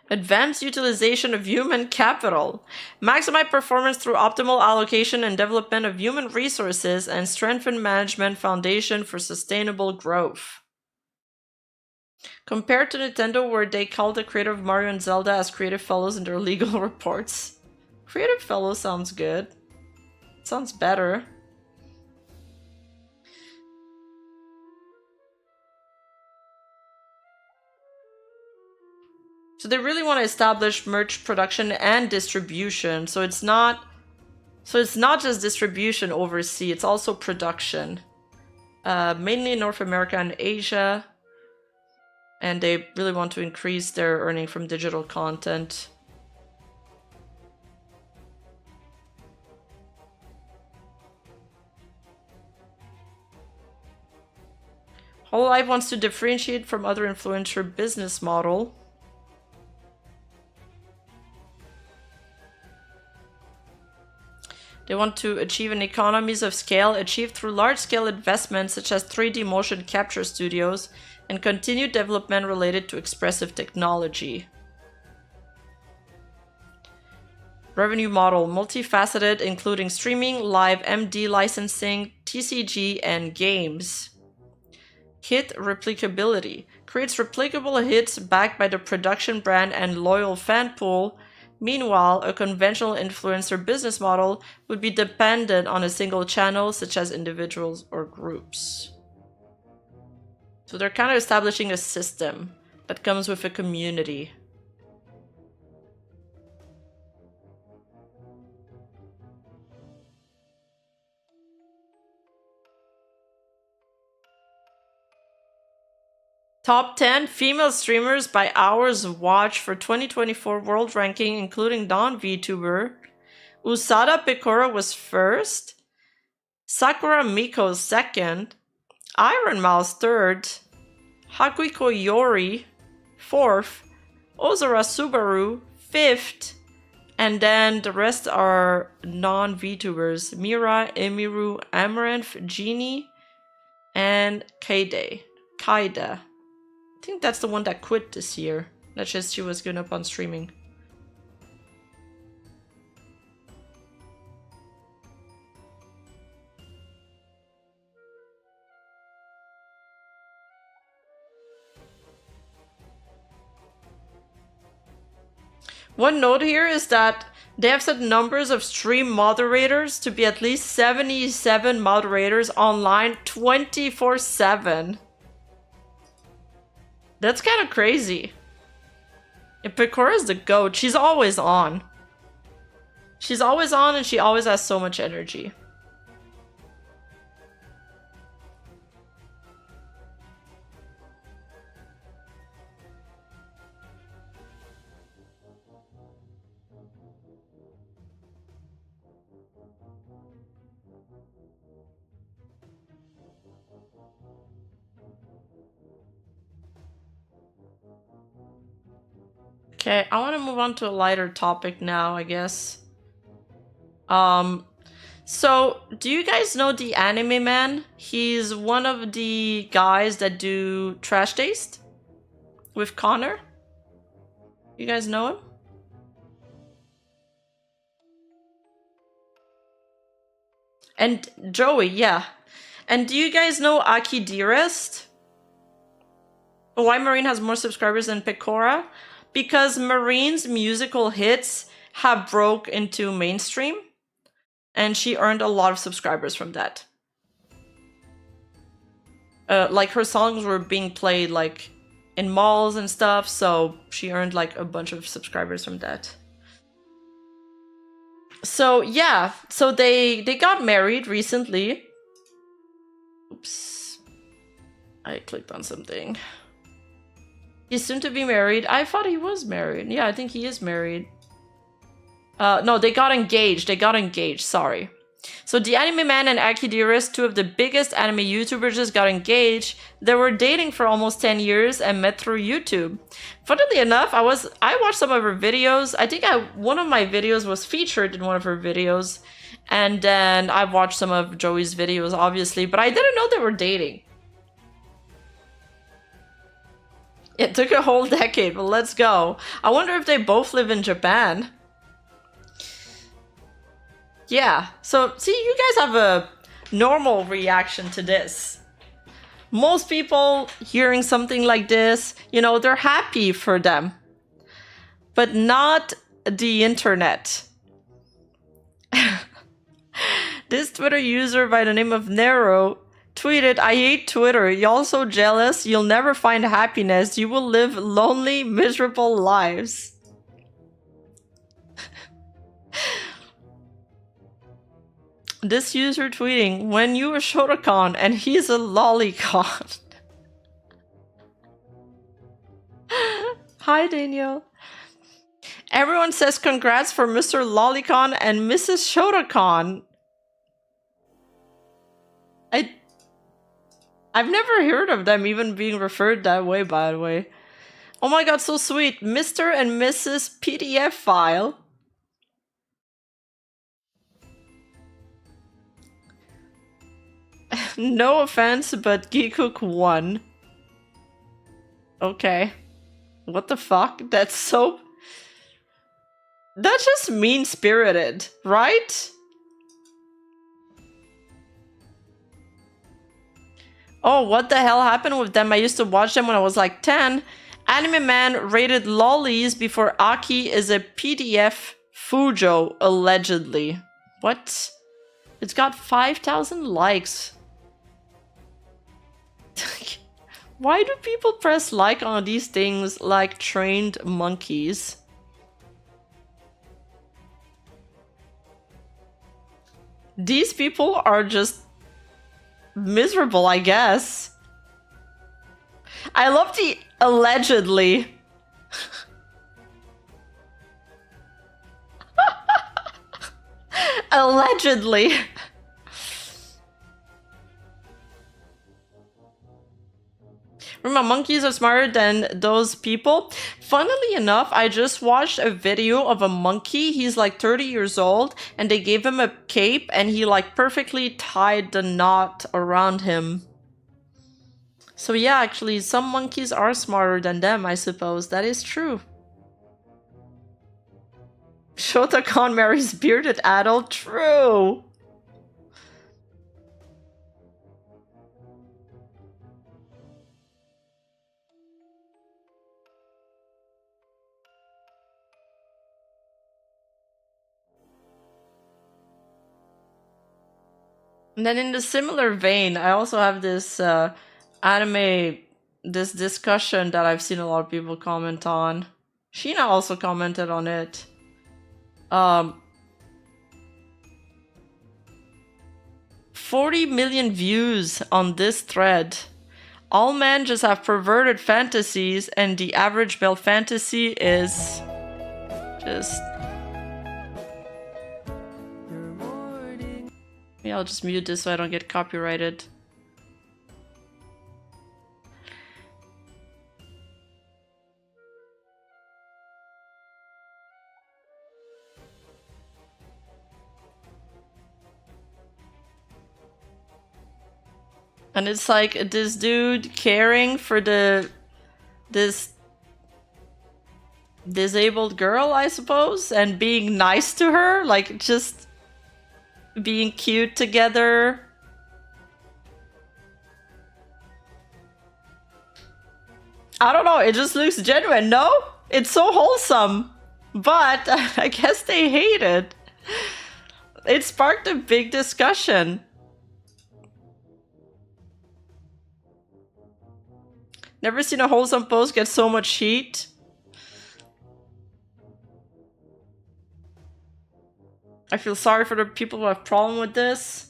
Advanced utilization of human capital. Maximize performance through optimal allocation and development of human resources and strengthen management foundation for sustainable growth. Compared to Nintendo, where they called the creator of Mario and Zelda as creative fellows in their legal reports. Creative fellow sounds good. Sounds better. So they really want to establish merch production and distribution. So it's not just distribution overseas, it's also production. Mainly in North America and Asia. And they really want to increase their earning from digital content. Hololive wants to differentiate from other influencer business model. They want to achieve an economies of scale achieved through large-scale investments such as 3D motion capture studios and continued development related to expressive technology. Revenue model, multifaceted, including streaming, live MD licensing, TCG, and games. Hit replicability. Creates replicable hits backed by the production brand and loyal fan pool. Meanwhile, a conventional influencer business model would be dependent on a single channel, such as individuals or groups. So they're kind of establishing a system that comes with a community. Top 10 female streamers by hours watched for 2024 world ranking, including non-VTuber. Usada Pecora was first. Sakura Miko second. Iron Mouse third. Hakuiko Yori fourth. Ozora Subaru fifth. And then the rest are non-VTubers. Mira, Emiru, Amaranth, Genie, and Kaide. Kaida. I think that's the one that quit this year. That's just she was good up on streaming. One note here is that they have set numbers of stream moderators to be at least 77 moderators online 24/7. That's kind of crazy. And Pecora's the GOAT. She's always on. She's always on and she always has so much energy. Okay, I want to move on to a lighter topic now, I guess. So, do you guys know the Anime Man? He's one of the guys that do Trash Taste with Connor. You guys know him? And Joey, yeah. And do you guys know Aki Dearest? Why Marine has more subscribers than Pecora? Because Marine's musical hits have broke into mainstream, and she earned a lot of subscribers from that. Like her songs were being played like in malls and stuff, so she earned like a bunch of subscribers from that. So yeah, so they got married recently. Oops, I clicked on something. He's soon to be married. I thought he was married. Yeah, I think he is married. No, they got engaged. They got engaged, sorry. So the Anime Man and Aki Dearest, two of the biggest anime YouTubers, just got engaged. They were dating for almost 10 years and met through YouTube. Funnily enough, I watched some of her videos. I think one of my videos was featured in one of her videos. And then I watched some of Joey's videos, obviously, but I didn't know they were dating. It took a whole decade, but let's go. I wonder if they both live in Japan. Yeah, so see, you guys have a normal reaction to this. Most people hearing something like this, you know, they're happy for them. But not the internet. This Twitter user by the name of Nero tweeted, "I hate Twitter. Y'all so jealous. You'll never find happiness. You will live lonely, miserable lives." This user tweeting, "When you a Shotokan and he's a lolicon." Hi, Daniel. Everyone says congrats for Mr. Lolicon and Mrs. Shotokan. I've never heard of them even being referred that way, by the way. Oh my god, so sweet. Mr. and Mrs. PDF file. No offense, but Geekook won. Okay. What the fuck? That's so... That's just mean-spirited, right? Oh, what the hell happened with them? I used to watch them when I was like 10. Anime Man rated lollies before Aki is a PDF Fujo, allegedly. What? It's got 5,000 likes. Why do people press like on these things like trained monkeys? These people are just miserable, I guess. I love the allegedly. Allegedly. Remember, monkeys are smarter than those people. Funnily enough, I just watched a video of a monkey. He's like 30 years old, and they gave him a cape, and he like perfectly tied the knot around him. So yeah, actually, some monkeys are smarter than them, I suppose. That is true. Shotokan marries bearded adult. True. And then in the similar vein, I also have this this discussion that I've seen a lot of people comment on. Sheena also commented on it. 40 million views on this thread. All men just have perverted fantasies, and the average male fantasy is just... Yeah, I'll just mute this so I don't get copyrighted. And it's like this dude caring for this disabled girl, I suppose, and being nice to her, like just being cute together. I don't know, it just looks genuine, no? It's so wholesome. But I guess they hate it. It sparked a big discussion. Never seen a wholesome post get so much heat. I feel sorry for the people who have problem with this.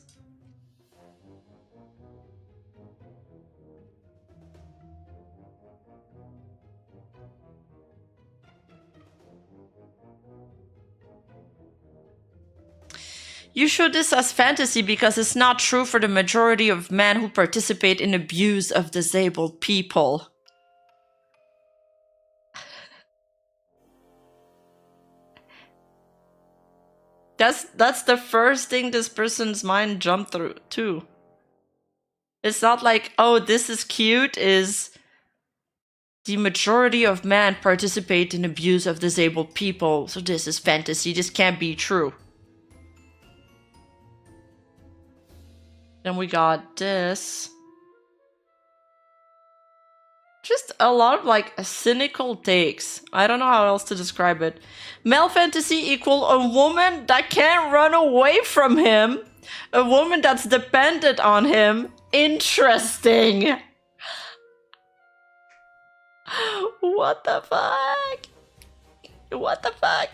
You show this as fantasy because it's not true for the majority of men who participate in abuse of disabled people. That's the first thing this person's mind jumped through too. It's not like, oh, this is cute, is the majority of men participate in abuse of disabled people, so this is fantasy, this can't be true. Then we got this. Just a lot of like cynical takes. I don't know how else to describe it. Male fantasy equal a woman that can't run away from him. A woman that's dependent on him. Interesting. What the fuck? What the fuck?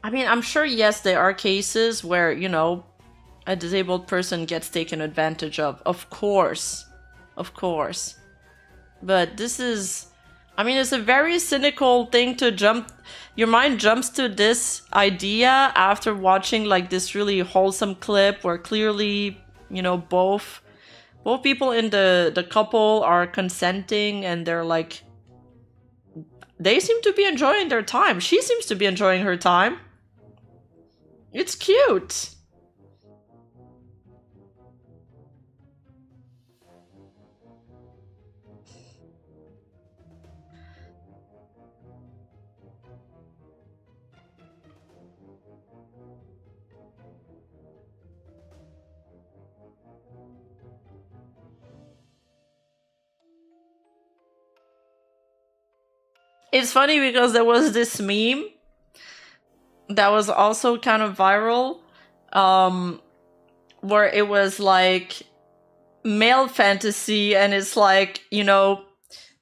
I mean, I'm sure, yes, there are cases where, you know, a disabled person gets taken advantage of. Of course. Of course. But this is... I mean, it's a very cynical thing to jump... Your mind jumps to this idea after watching, like, this really wholesome clip where clearly, you know, both people in the couple are consenting and they're, like... They seem to be enjoying their time. She seems to be enjoying her time. It's cute. It's funny because there was this meme that was also kind of viral, where it was like male fantasy, and it's like, you know,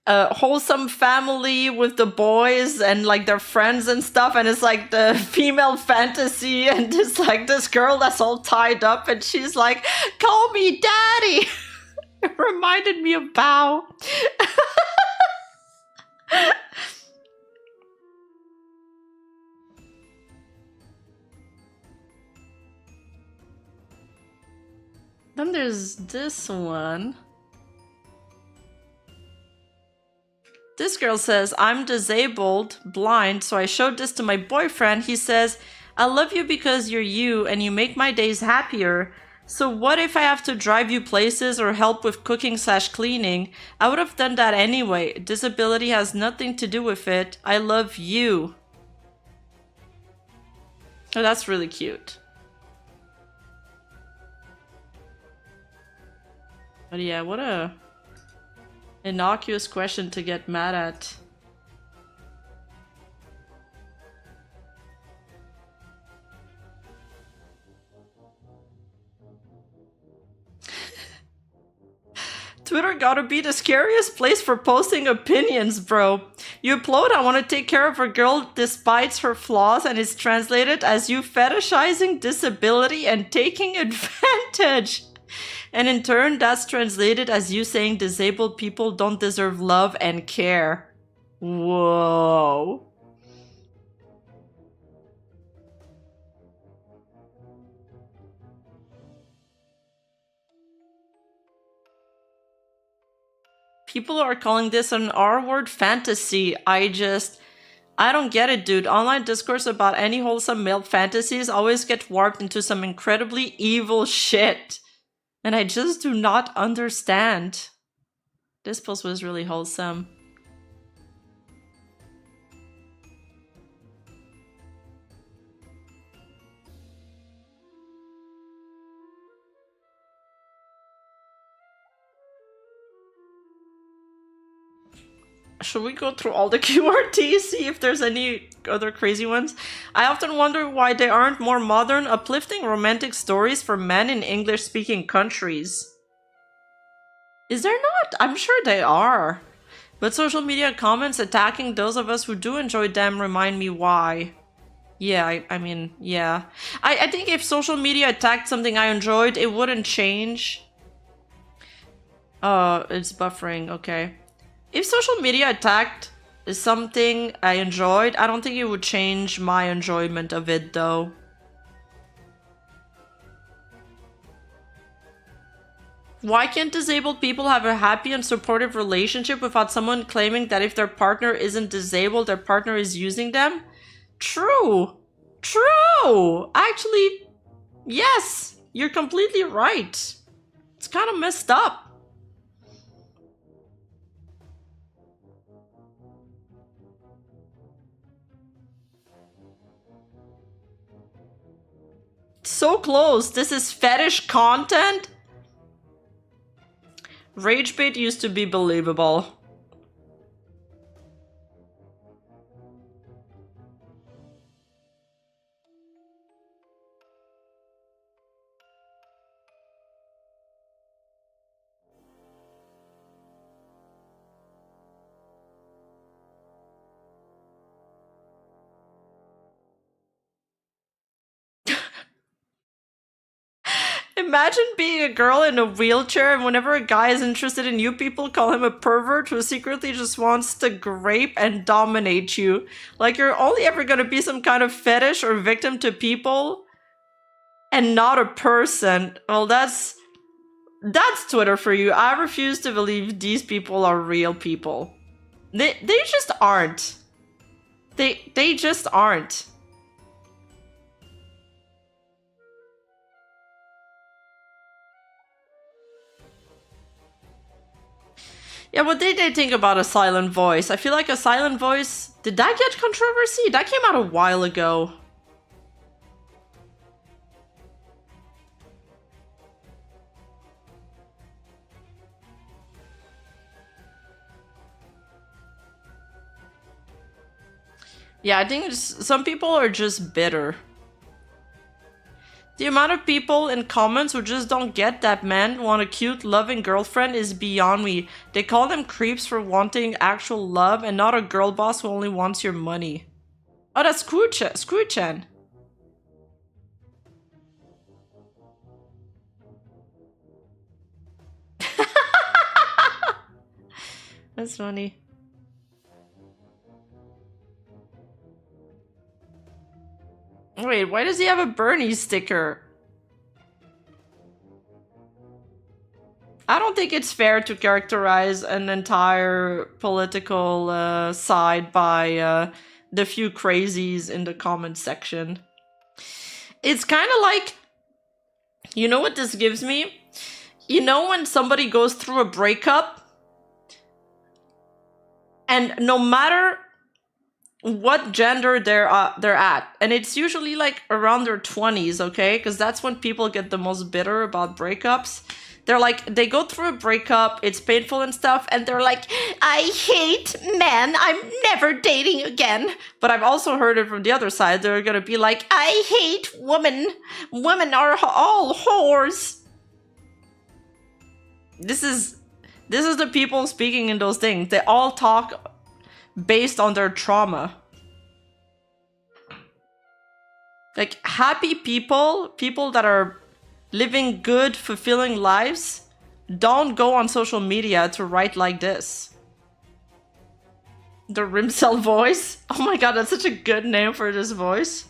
a wholesome family with the boys and like their friends and stuff, and it's like the female fantasy, and it's like this girl that's all tied up and she's like, call me daddy. It reminded me of Bao. Then there's this one. This girl says, I'm disabled, blind, so I showed this to my boyfriend. He says, I love you because you're you and you make my days happier. So what if I have to drive you places or help with cooking/cleaning? I would have done that anyway. Disability has nothing to do with it. I love you. Oh, that's really cute. But yeah, what a innocuous question to get mad at. Twitter gotta be the scariest place for posting opinions, bro. You upload, I want to take care of a girl despite her flaws, and it's translated as you fetishizing disability and taking advantage. And in turn, that's translated as you saying disabled people don't deserve love and care. Whoa. People are calling this an R-word fantasy. I don't get it, dude. Online discourse about any wholesome male fantasies always get warped into some incredibly evil shit. And I just do not understand. This post was really wholesome. Should we go through all the QRTs, see if there's any other crazy ones? I often wonder why there aren't more modern, uplifting romantic stories for men in English-speaking countries. Is there not? I'm sure they are. But social media comments attacking those of us who do enjoy them remind me why. Yeah, I mean, yeah. I think if social media attacked something I enjoyed, it wouldn't change. It's buffering, okay. If social media attacked something I enjoyed, I don't think it would change my enjoyment of it, though. Why can't disabled people have a happy and supportive relationship without someone claiming that if their partner isn't disabled, their partner is using them? True. True. Actually, yes, you're completely right. It's kind of messed up. So close. This is fetish content? Rage bait used to be believable. Imagine being a girl in a wheelchair and whenever a guy is interested in you, people call him a pervert who secretly just wants to grape and dominate you. Like you're only ever gonna be some kind of fetish or victim to people and not a person. Well, that's Twitter for you. I refuse to believe these people are real people. They just aren't. They just aren't. Yeah, what did they think about a silent voice? I feel like a silent voice... Did that get controversy? That came out a while ago. Yeah, I think some people are just bitter. The amount of people in comments who just don't get that men want a cute, loving girlfriend is beyond me. They call them creeps for wanting actual love and not a girl boss who only wants your money. Oh, that's Screwchan. That's funny. Wait, why does he have a Bernie sticker? I don't think it's fair to characterize an entire political side by the few crazies in the comment section. It's kind of like, you know what this gives me? You know when somebody goes through a breakup and no matter what gender they're at, and it's usually like around their 20s, okay? Because that's when people get the most bitter about breakups. They're like, they go through a breakup, it's painful and stuff, and they're like, I hate men, I'm never dating again. But I've also heard it from the other side. They're gonna be like, I hate women. Women are all whores. This is the people speaking in those things. They all talk based on their trauma. Like, happy people that are living good, fulfilling lives, don't go on social media to write like this. The Rimcell voice? Oh my god, that's such a good name for this voice.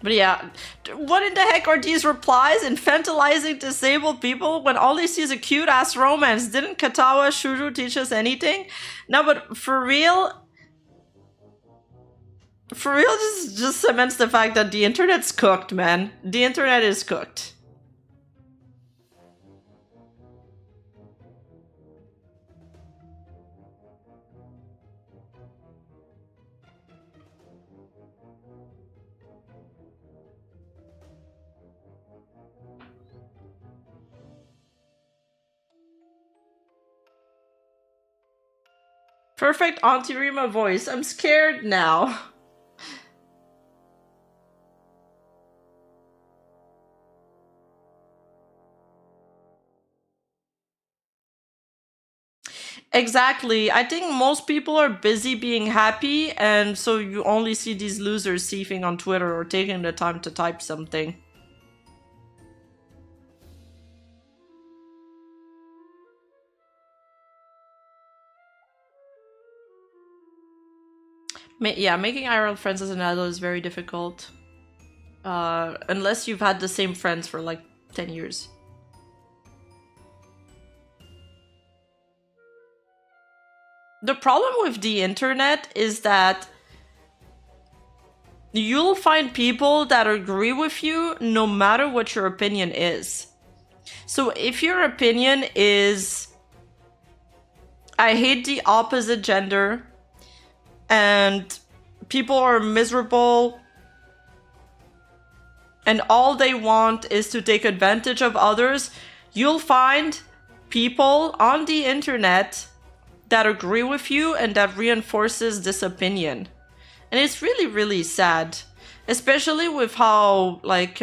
But yeah, what in the heck are these replies infantilizing disabled people when all they see is a cute ass romance? Didn't Katawa Shuru teach us anything? No, but for real, this just cements the fact that the internet's cooked, man. The internet is cooked. Perfect Auntie Rima voice. I'm scared now. Exactly. I think most people are busy being happy, and so you only see these losers seething on Twitter or taking the time to type something. Yeah, making IRL friends as an adult is very difficult. Unless you've had the same friends for like 10 years. The problem with the internet is that you'll find people that agree with you no matter what your opinion is. So if your opinion is, I hate the opposite gender, and people are miserable, and all they want is to take advantage of others, you'll find people on the internet that agree with you and that reinforces this opinion. And it's really, really sad, especially with how like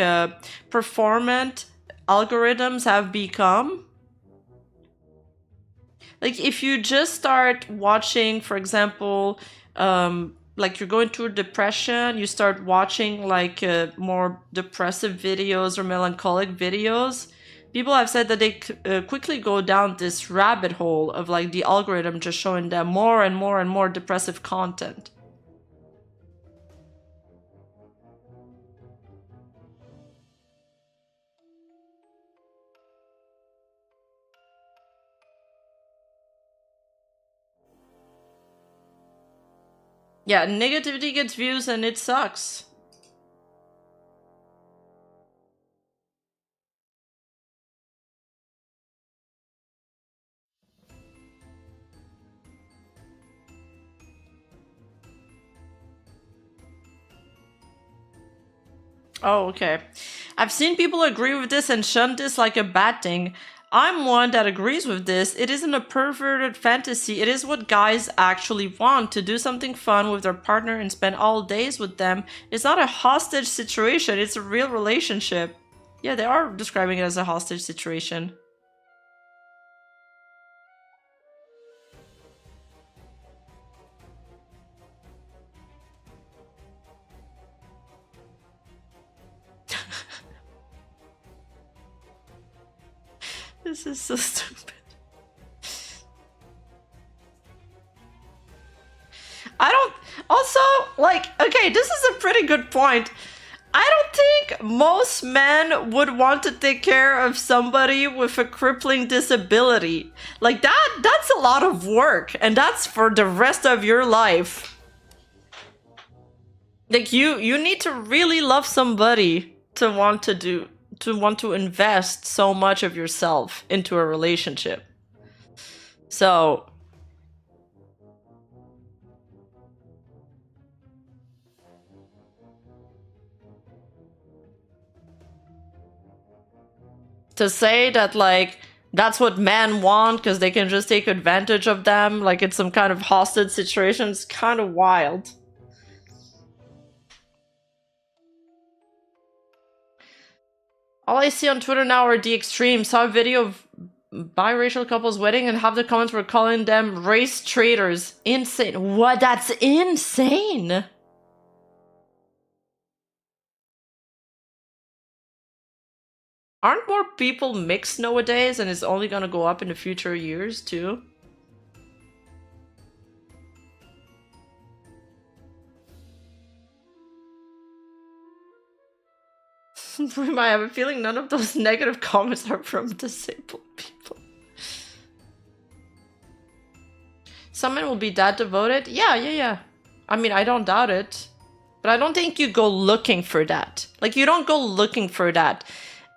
performant algorithms have become. Like if you just start watching, for example, like you're going through depression, you start watching like more depressive videos or melancholic videos, people have said that they quickly go down this rabbit hole of like the algorithm just showing them more and more and more depressive content. Yeah, negativity gets views and it sucks. Oh, okay. I've seen people agree with this and shun this like a bad thing. I'm one that agrees with this. It isn't a perverted fantasy. It is what guys actually want, to do something fun with their partner and spend all days with them. It's not a hostage situation. It's a real relationship. Yeah, they are describing it as a hostage situation. This is so stupid. I don't. Also, like, okay, this is a pretty good point. I don't think most men would want to take care of somebody with a crippling disability. Like that's a lot of work, and that's for the rest of your life. Like you need to really love somebody to want to invest so much of yourself into a relationship. So, to say that like that's what men want because they can just take advantage of them, like it's some kind of hostage situation, it's kind of wild. All I see on Twitter now are the extremes. Saw a video of biracial couples wedding and half the comments were calling them race traitors. Insane. What? That's insane. Aren't more people mixed nowadays and it's only gonna go up in the future years too? I have a feeling none of those negative comments are from disabled people. Someone will be that devoted? Yeah. I mean, I don't doubt it. But I don't think you go looking for that. Like, you don't go looking for that.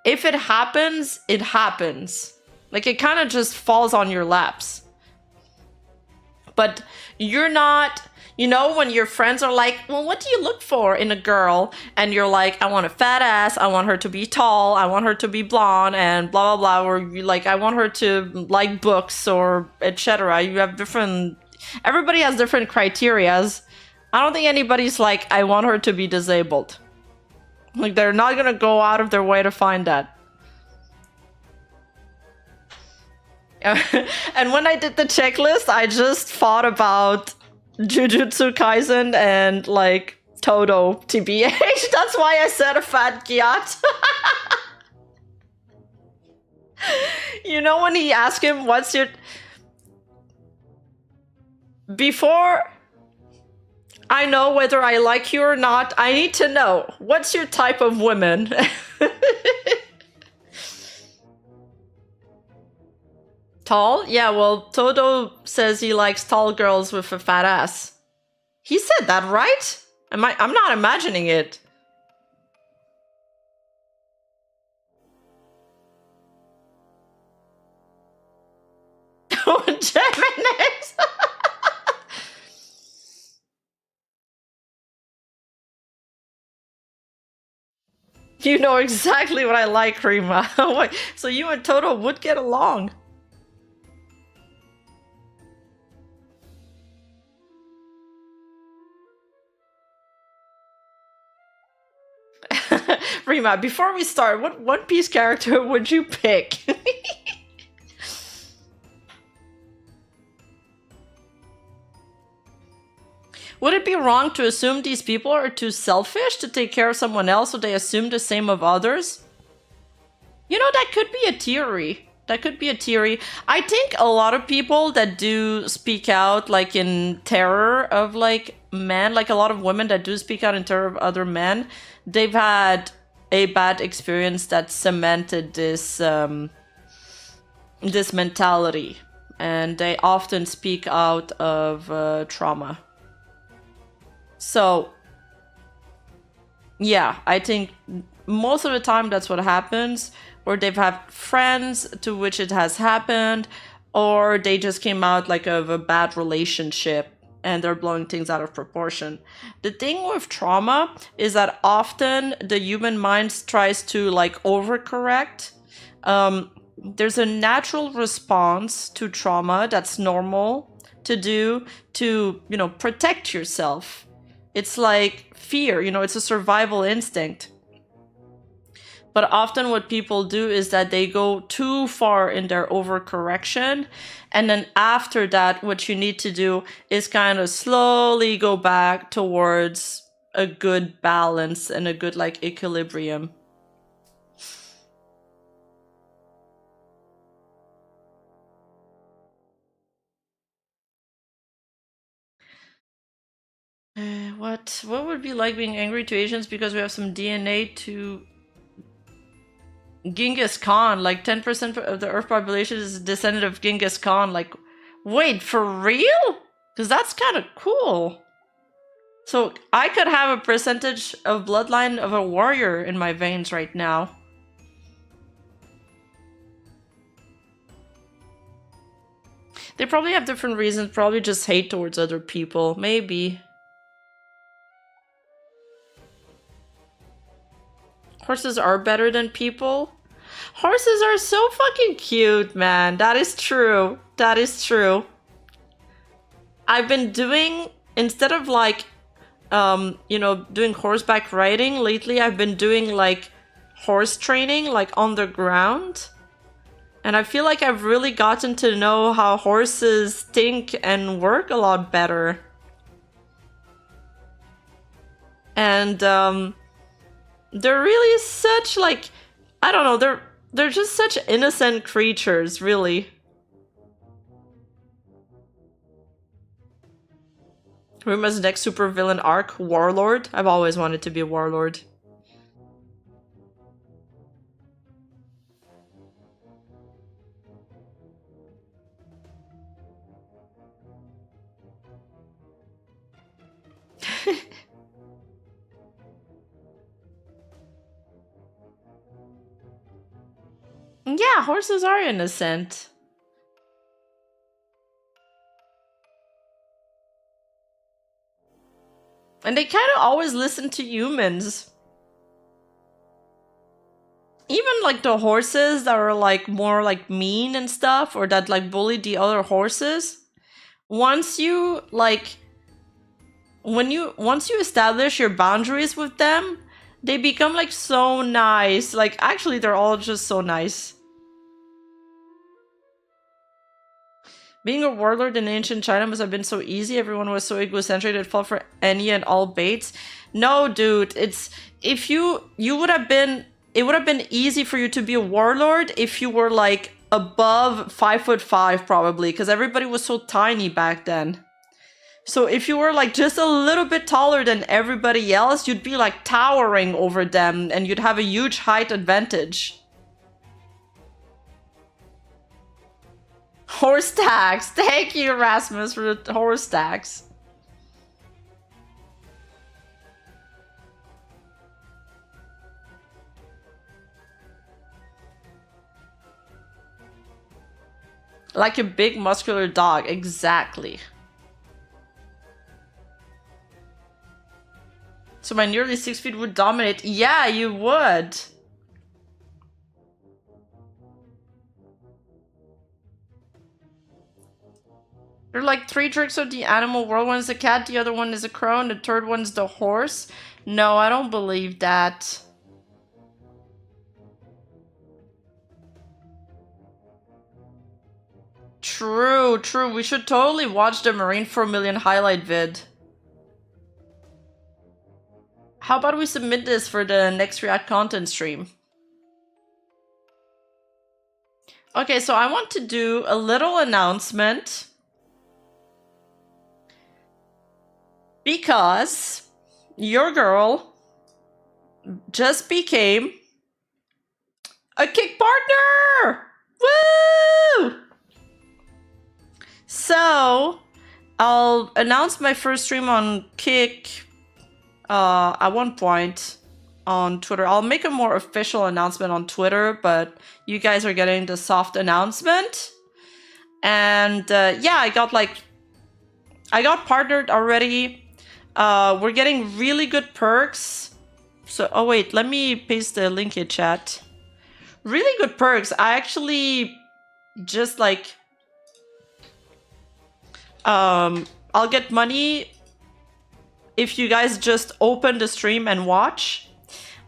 If it happens, it happens. Like, it kind of just falls on your laps. But you're not... You know, when your friends are like, well, what do you look for in a girl? And you're like, I want a fat ass, I want her to be tall, I want her to be blonde, and blah, blah, blah. Or you like, I want her to like books, or etc. You have different... Everybody has different criterias. I don't think anybody's like, I want her to be disabled. Like, they're not gonna go out of their way to find that. And when I did the checklist, I just thought about Jujutsu Kaisen and like Todo TBH. That's why I said a fat gyat. You know when he asked him, what's your... Before I know whether I like you or not, I need to know, what's your type of women? Tall? Yeah, well, Todo says he likes tall girls with a fat ass. He said that, right? I'm not imagining it. Gemini's. You know exactly what I like, Rima. So you and Toto would get along. Rima, before we start, what One Piece character would you pick? Would it be wrong to assume these people are too selfish to take care of someone else, so they assume the same of others? You know, that could be a theory. That could be a theory. I think a lot of people that do speak out, like, in terror of, like, men, like a lot of women that do speak out in terror of other men, they've had a bad experience that cemented this, this mentality. And they often speak out of trauma. So, yeah, I think most of the time that's what happens, or they've had friends to which it has happened, or they just came out like of a bad relationship and they're blowing things out of proportion. The thing with trauma is that often the human mind tries to like overcorrect. There's a natural response to trauma that's normal to do to, you know, protect yourself. It's like fear, you know, it's a survival instinct. But often what people do is that they go too far in their overcorrection. And then after that, what you need to do is kind of slowly go back towards a good balance and a good like equilibrium. What would be like being angry to Asians because we have some DNA to Genghis Khan? Like 10% of the Earth population is a descendant of Genghis Khan. Like, wait, for real? Because that's kind of cool. So I could have a percentage of bloodline of a warrior in my veins right now. They probably have different reasons, probably just hate towards other people, maybe. Horses are better than people? Horses are so fucking cute, man. That is true. That is true. I've been doing, instead of like, you know, doing horseback riding, lately I've been doing like horse training, like on the ground. And I feel like I've really gotten to know how horses think and work a lot better. And, they're really such like, I don't know, they're just such innocent creatures, really. Ruma's next supervillain arc, Warlord. I've always wanted to be a warlord. Yeah, horses are innocent. And they kind of always listen to humans. Even like the horses that are like more like mean and stuff, or that like bully the other horses. Once you once you establish your boundaries with them, they become like so nice. Like actually they're all just so nice. Being a warlord in ancient China must have been so easy. Everyone was so egocentric it fell for any and all baits. No, dude, it's you would have been it would have been easy for you to be a warlord if you were like above 5'5", probably, because everybody was so tiny back then. So if you were like just a little bit taller than everybody else, you'd be like towering over them and you'd have a huge height advantage. Horse tax. Thank you, Erasmus, for the horse tax. Like a big muscular dog, exactly. So my nearly 6 feet would dominate. Yeah, you would. There are like 3 tricks of the animal world. One is a cat, the other one is a crow, and the third one's the horse. No, I don't believe that. True, true. We should totally watch the Marine 4 million highlight vid. How about we submit this for the next React content stream? Okay, so I want to do a little announcement. Because your girl just became a Kick partner! Woo! So, I'll announce my first stream on Kick at one point on Twitter. I'll make a more official announcement on Twitter, but you guys are getting the soft announcement. And yeah, I got partnered already. We're getting really good perks. So, oh wait, let me paste the link in chat. Really good perks. I actually just like, I'll get money if you guys just open the stream and watch.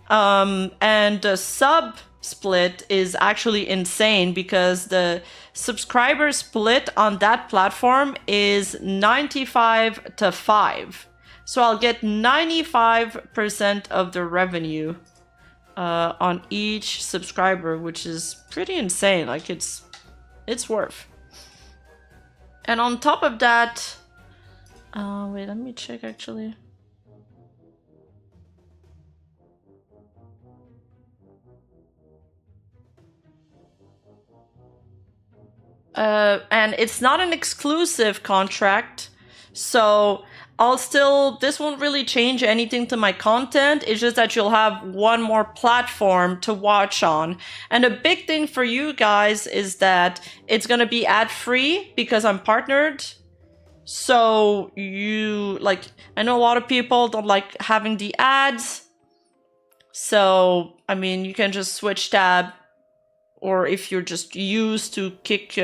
And the sub split is actually insane because the subscriber split on that platform is 95-5. So I'll get 95% of the revenue on each subscriber, which is pretty insane. Like it's worth. And on top of that, wait, let me check actually. And it's not an exclusive contract, so this won't really change anything to my content. It's just that you'll have one more platform to watch on. And a big thing for you guys is that it's gonna be ad-free because I'm partnered. So I know a lot of people don't like having the ads. So, I mean, you can just switch tab. Or if you're just used to Kick,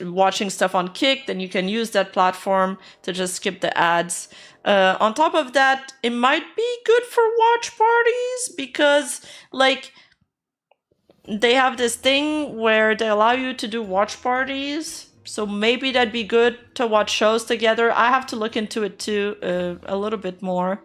watching stuff on Kick, then you can use that platform to just skip the ads. On top of that, it might be good for watch parties because, like, they have this thing where they allow you to do watch parties. So maybe that'd be good to watch shows together. I have to look into it too, a little bit more.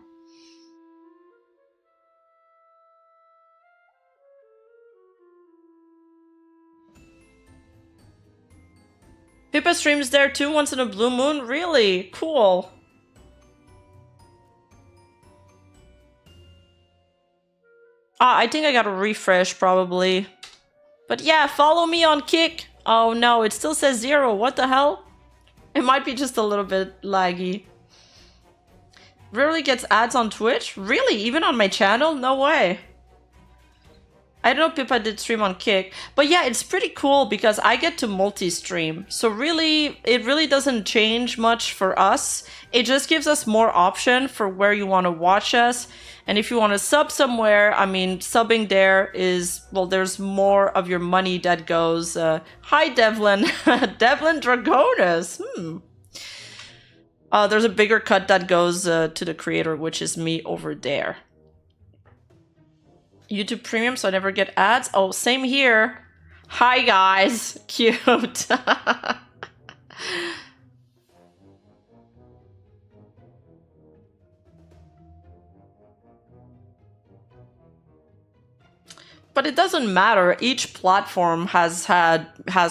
Pippa streams there too once in a blue moon? Really? Cool. I think I gotta refresh probably. But yeah, follow me on Kick. Oh no, it still says 0. What the hell? It might be just a little bit laggy. Rarely gets ads on Twitch? Really? Even on my channel? No way. I don't know if Pippa did stream on Kick, but yeah, it's pretty cool because I get to multi-stream. So really, it really doesn't change much for us. It just gives us more option for where you want to watch us. And if you want to sub somewhere, I mean, subbing there is, well, there's more of your money that goes. Hi, Devlin. Devlin Dragonis. There's a bigger cut that goes to the creator, which is me over there. YouTube Premium, so I never get ads. Oh, same here. Hi, guys. Cute. But it doesn't matter. Each platform has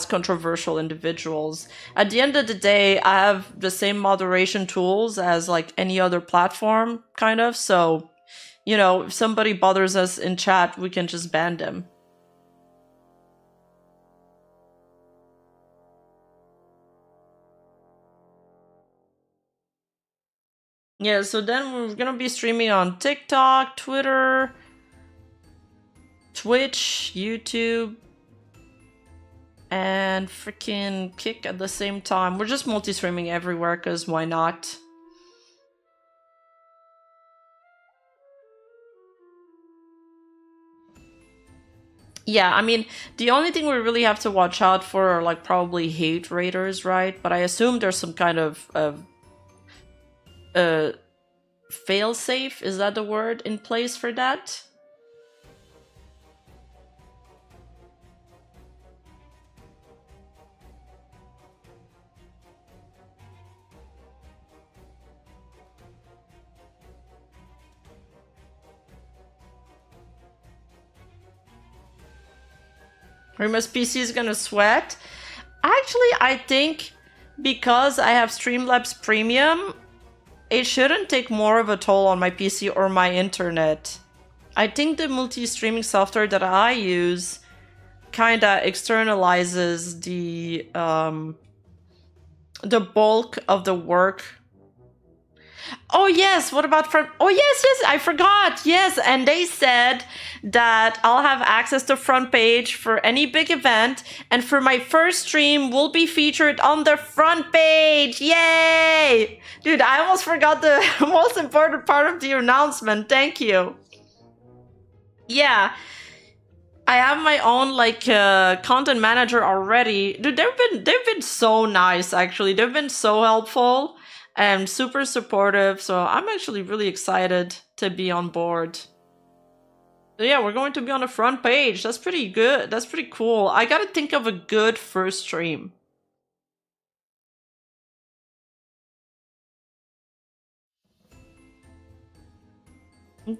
controversial individuals. At the end of the day, I have the same moderation tools as like any other platform, kind of. So, you know, if somebody bothers us in chat, we can just ban them. Yeah, so then we're gonna be streaming on TikTok, Twitter, Twitch, YouTube, and freaking Kick at the same time. We're just multi-streaming everywhere, because why not? Yeah, I mean, the only thing we really have to watch out for are like probably hate raiders, right? But I assume there's some kind of fail-safe, is that the word, in place for that? Rima's PC is gonna sweat. Actually, I think because I have Streamlabs Premium, it shouldn't take more of a toll on my PC or my internet. I think the multi-streaming software that I use kinda externalizes the bulk of the work. Oh yes, what about front? Oh yes, I forgot. Yes, and they said that I'll have access to front page for any big event, and for my first stream will be featured on the front page. Yay! Dude, I almost forgot the most important part of the announcement. Thank you. Yeah. I have my own like content manager already. Dude, they've been so nice actually. They've been so helpful and super supportive. So I'm actually really excited to be on board. So yeah, we're going to be on the front page. That's pretty good. That's pretty cool. I gotta think of a good first stream.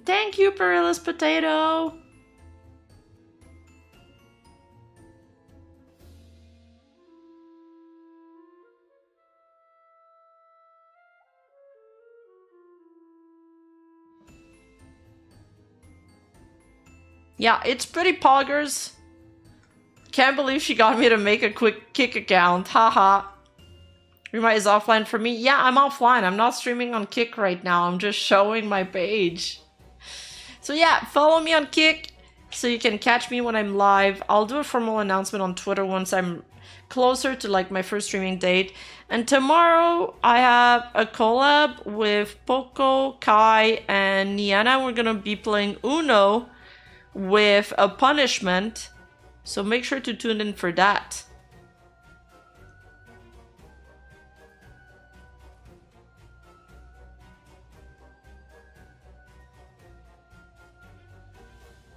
Thank you, Perilous Potato. Yeah, it's pretty poggers. Can't believe she got me to make a quick Kick account. Haha. Rima is offline for me. Yeah, I'm offline. I'm not streaming on Kick right now. I'm just showing my page. So yeah, follow me on Kick so you can catch me when I'm live. I'll do a formal announcement on Twitter once I'm closer to like my first streaming date. And tomorrow I have a collab with Poco, Kai, and Niana. We're gonna be playing Uno with a punishment. So make sure to tune in for that.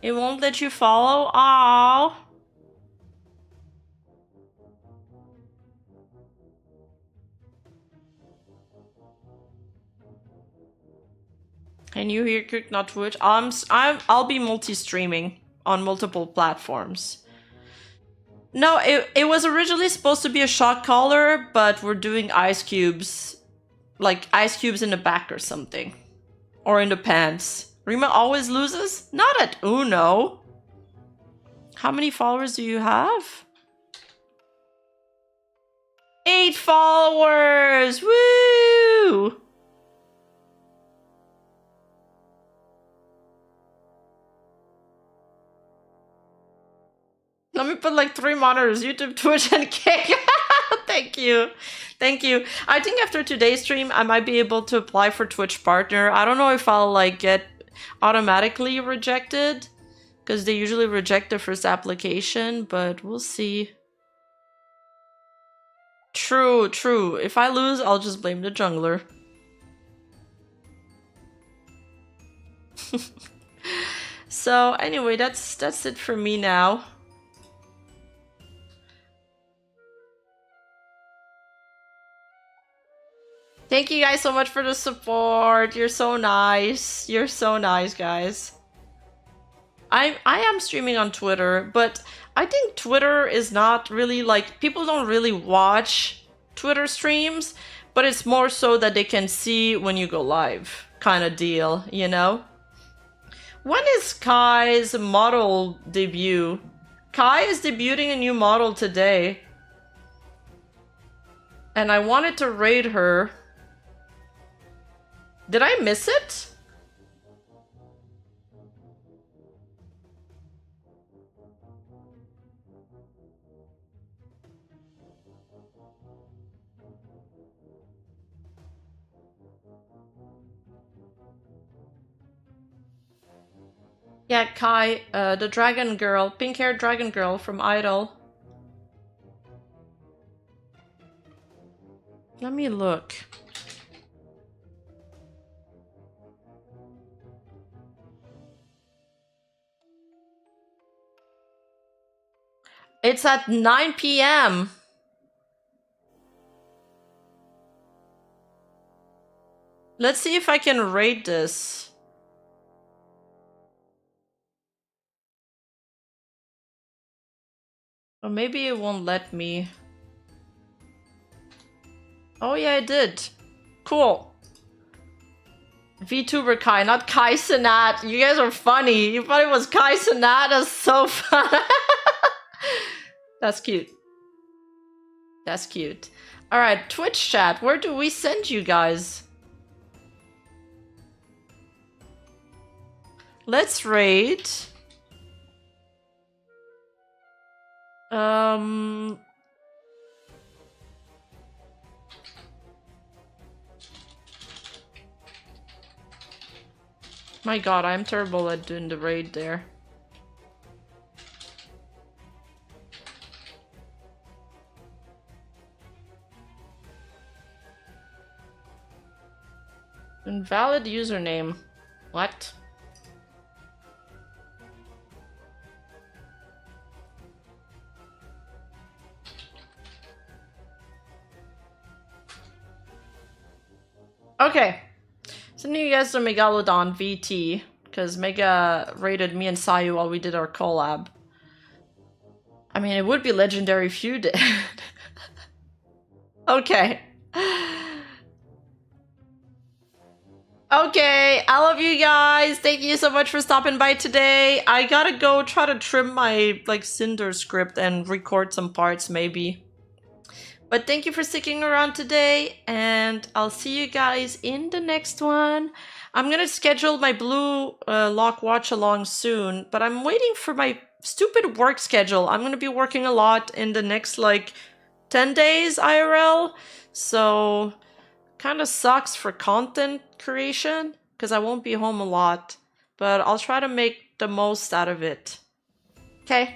It won't let you follow? Aww. Can you hear Kick, not Twitch? I'll be multi-streaming on multiple platforms. No, it was originally supposed to be a shot caller, but we're doing ice cubes. Like ice cubes in the back or something. Or in the pants. Rima always loses? Not at Uno. How many followers do you have? 8 followers! Woo! Let me put like 3 monitors, YouTube, Twitch, and Cake. Thank you. Thank you. I think after today's stream, I might be able to apply for Twitch partner. I don't know if I'll like get automatically rejected, because they usually reject the first application, but we'll see. True, true. If I lose, I'll just blame the jungler. So anyway, that's it for me now. Thank you guys so much for the support. You're so nice. You're so nice, guys. I am streaming on Twitter, but I think Twitter is not really like, people don't really watch Twitter streams, but it's more so that they can see when you go live kind of deal, you know? When is Kai's model debut? Kai is debuting a new model today. And I wanted to raid her. Did I miss it? Yeah, Kai, the dragon girl, pink-haired dragon girl from Idol. Let me look. It's at 9 p.m. Let's see if I can rate this. Or maybe it won't let me. Oh yeah, I did. Cool. VTuber Kai, not Kai Sinat. You guys are funny. You thought it was Kai Sinat? That's so fun. That's cute. That's cute. Alright, Twitch chat. Where do we send you guys? Let's raid. My god, I'm terrible at doing the raid there. Invalid username. What? Okay. Sending you guys to Megalodon VT, because Mega raided me and Sayu while we did our collab. I mean, it would be legendary if you did. Okay. Okay, I love you guys. Thank you so much for stopping by today. I gotta go try to trim my, like, Cinder script and record some parts, maybe. But thank you for sticking around today, and I'll see you guys in the next one. I'm gonna schedule my blue lock watch along soon, but I'm waiting for my stupid work schedule. I'm gonna be working a lot in the next, like, 10 days IRL, so kind of sucks for content creation, because I won't be home a lot, but I'll try to make the most out of it. Okay.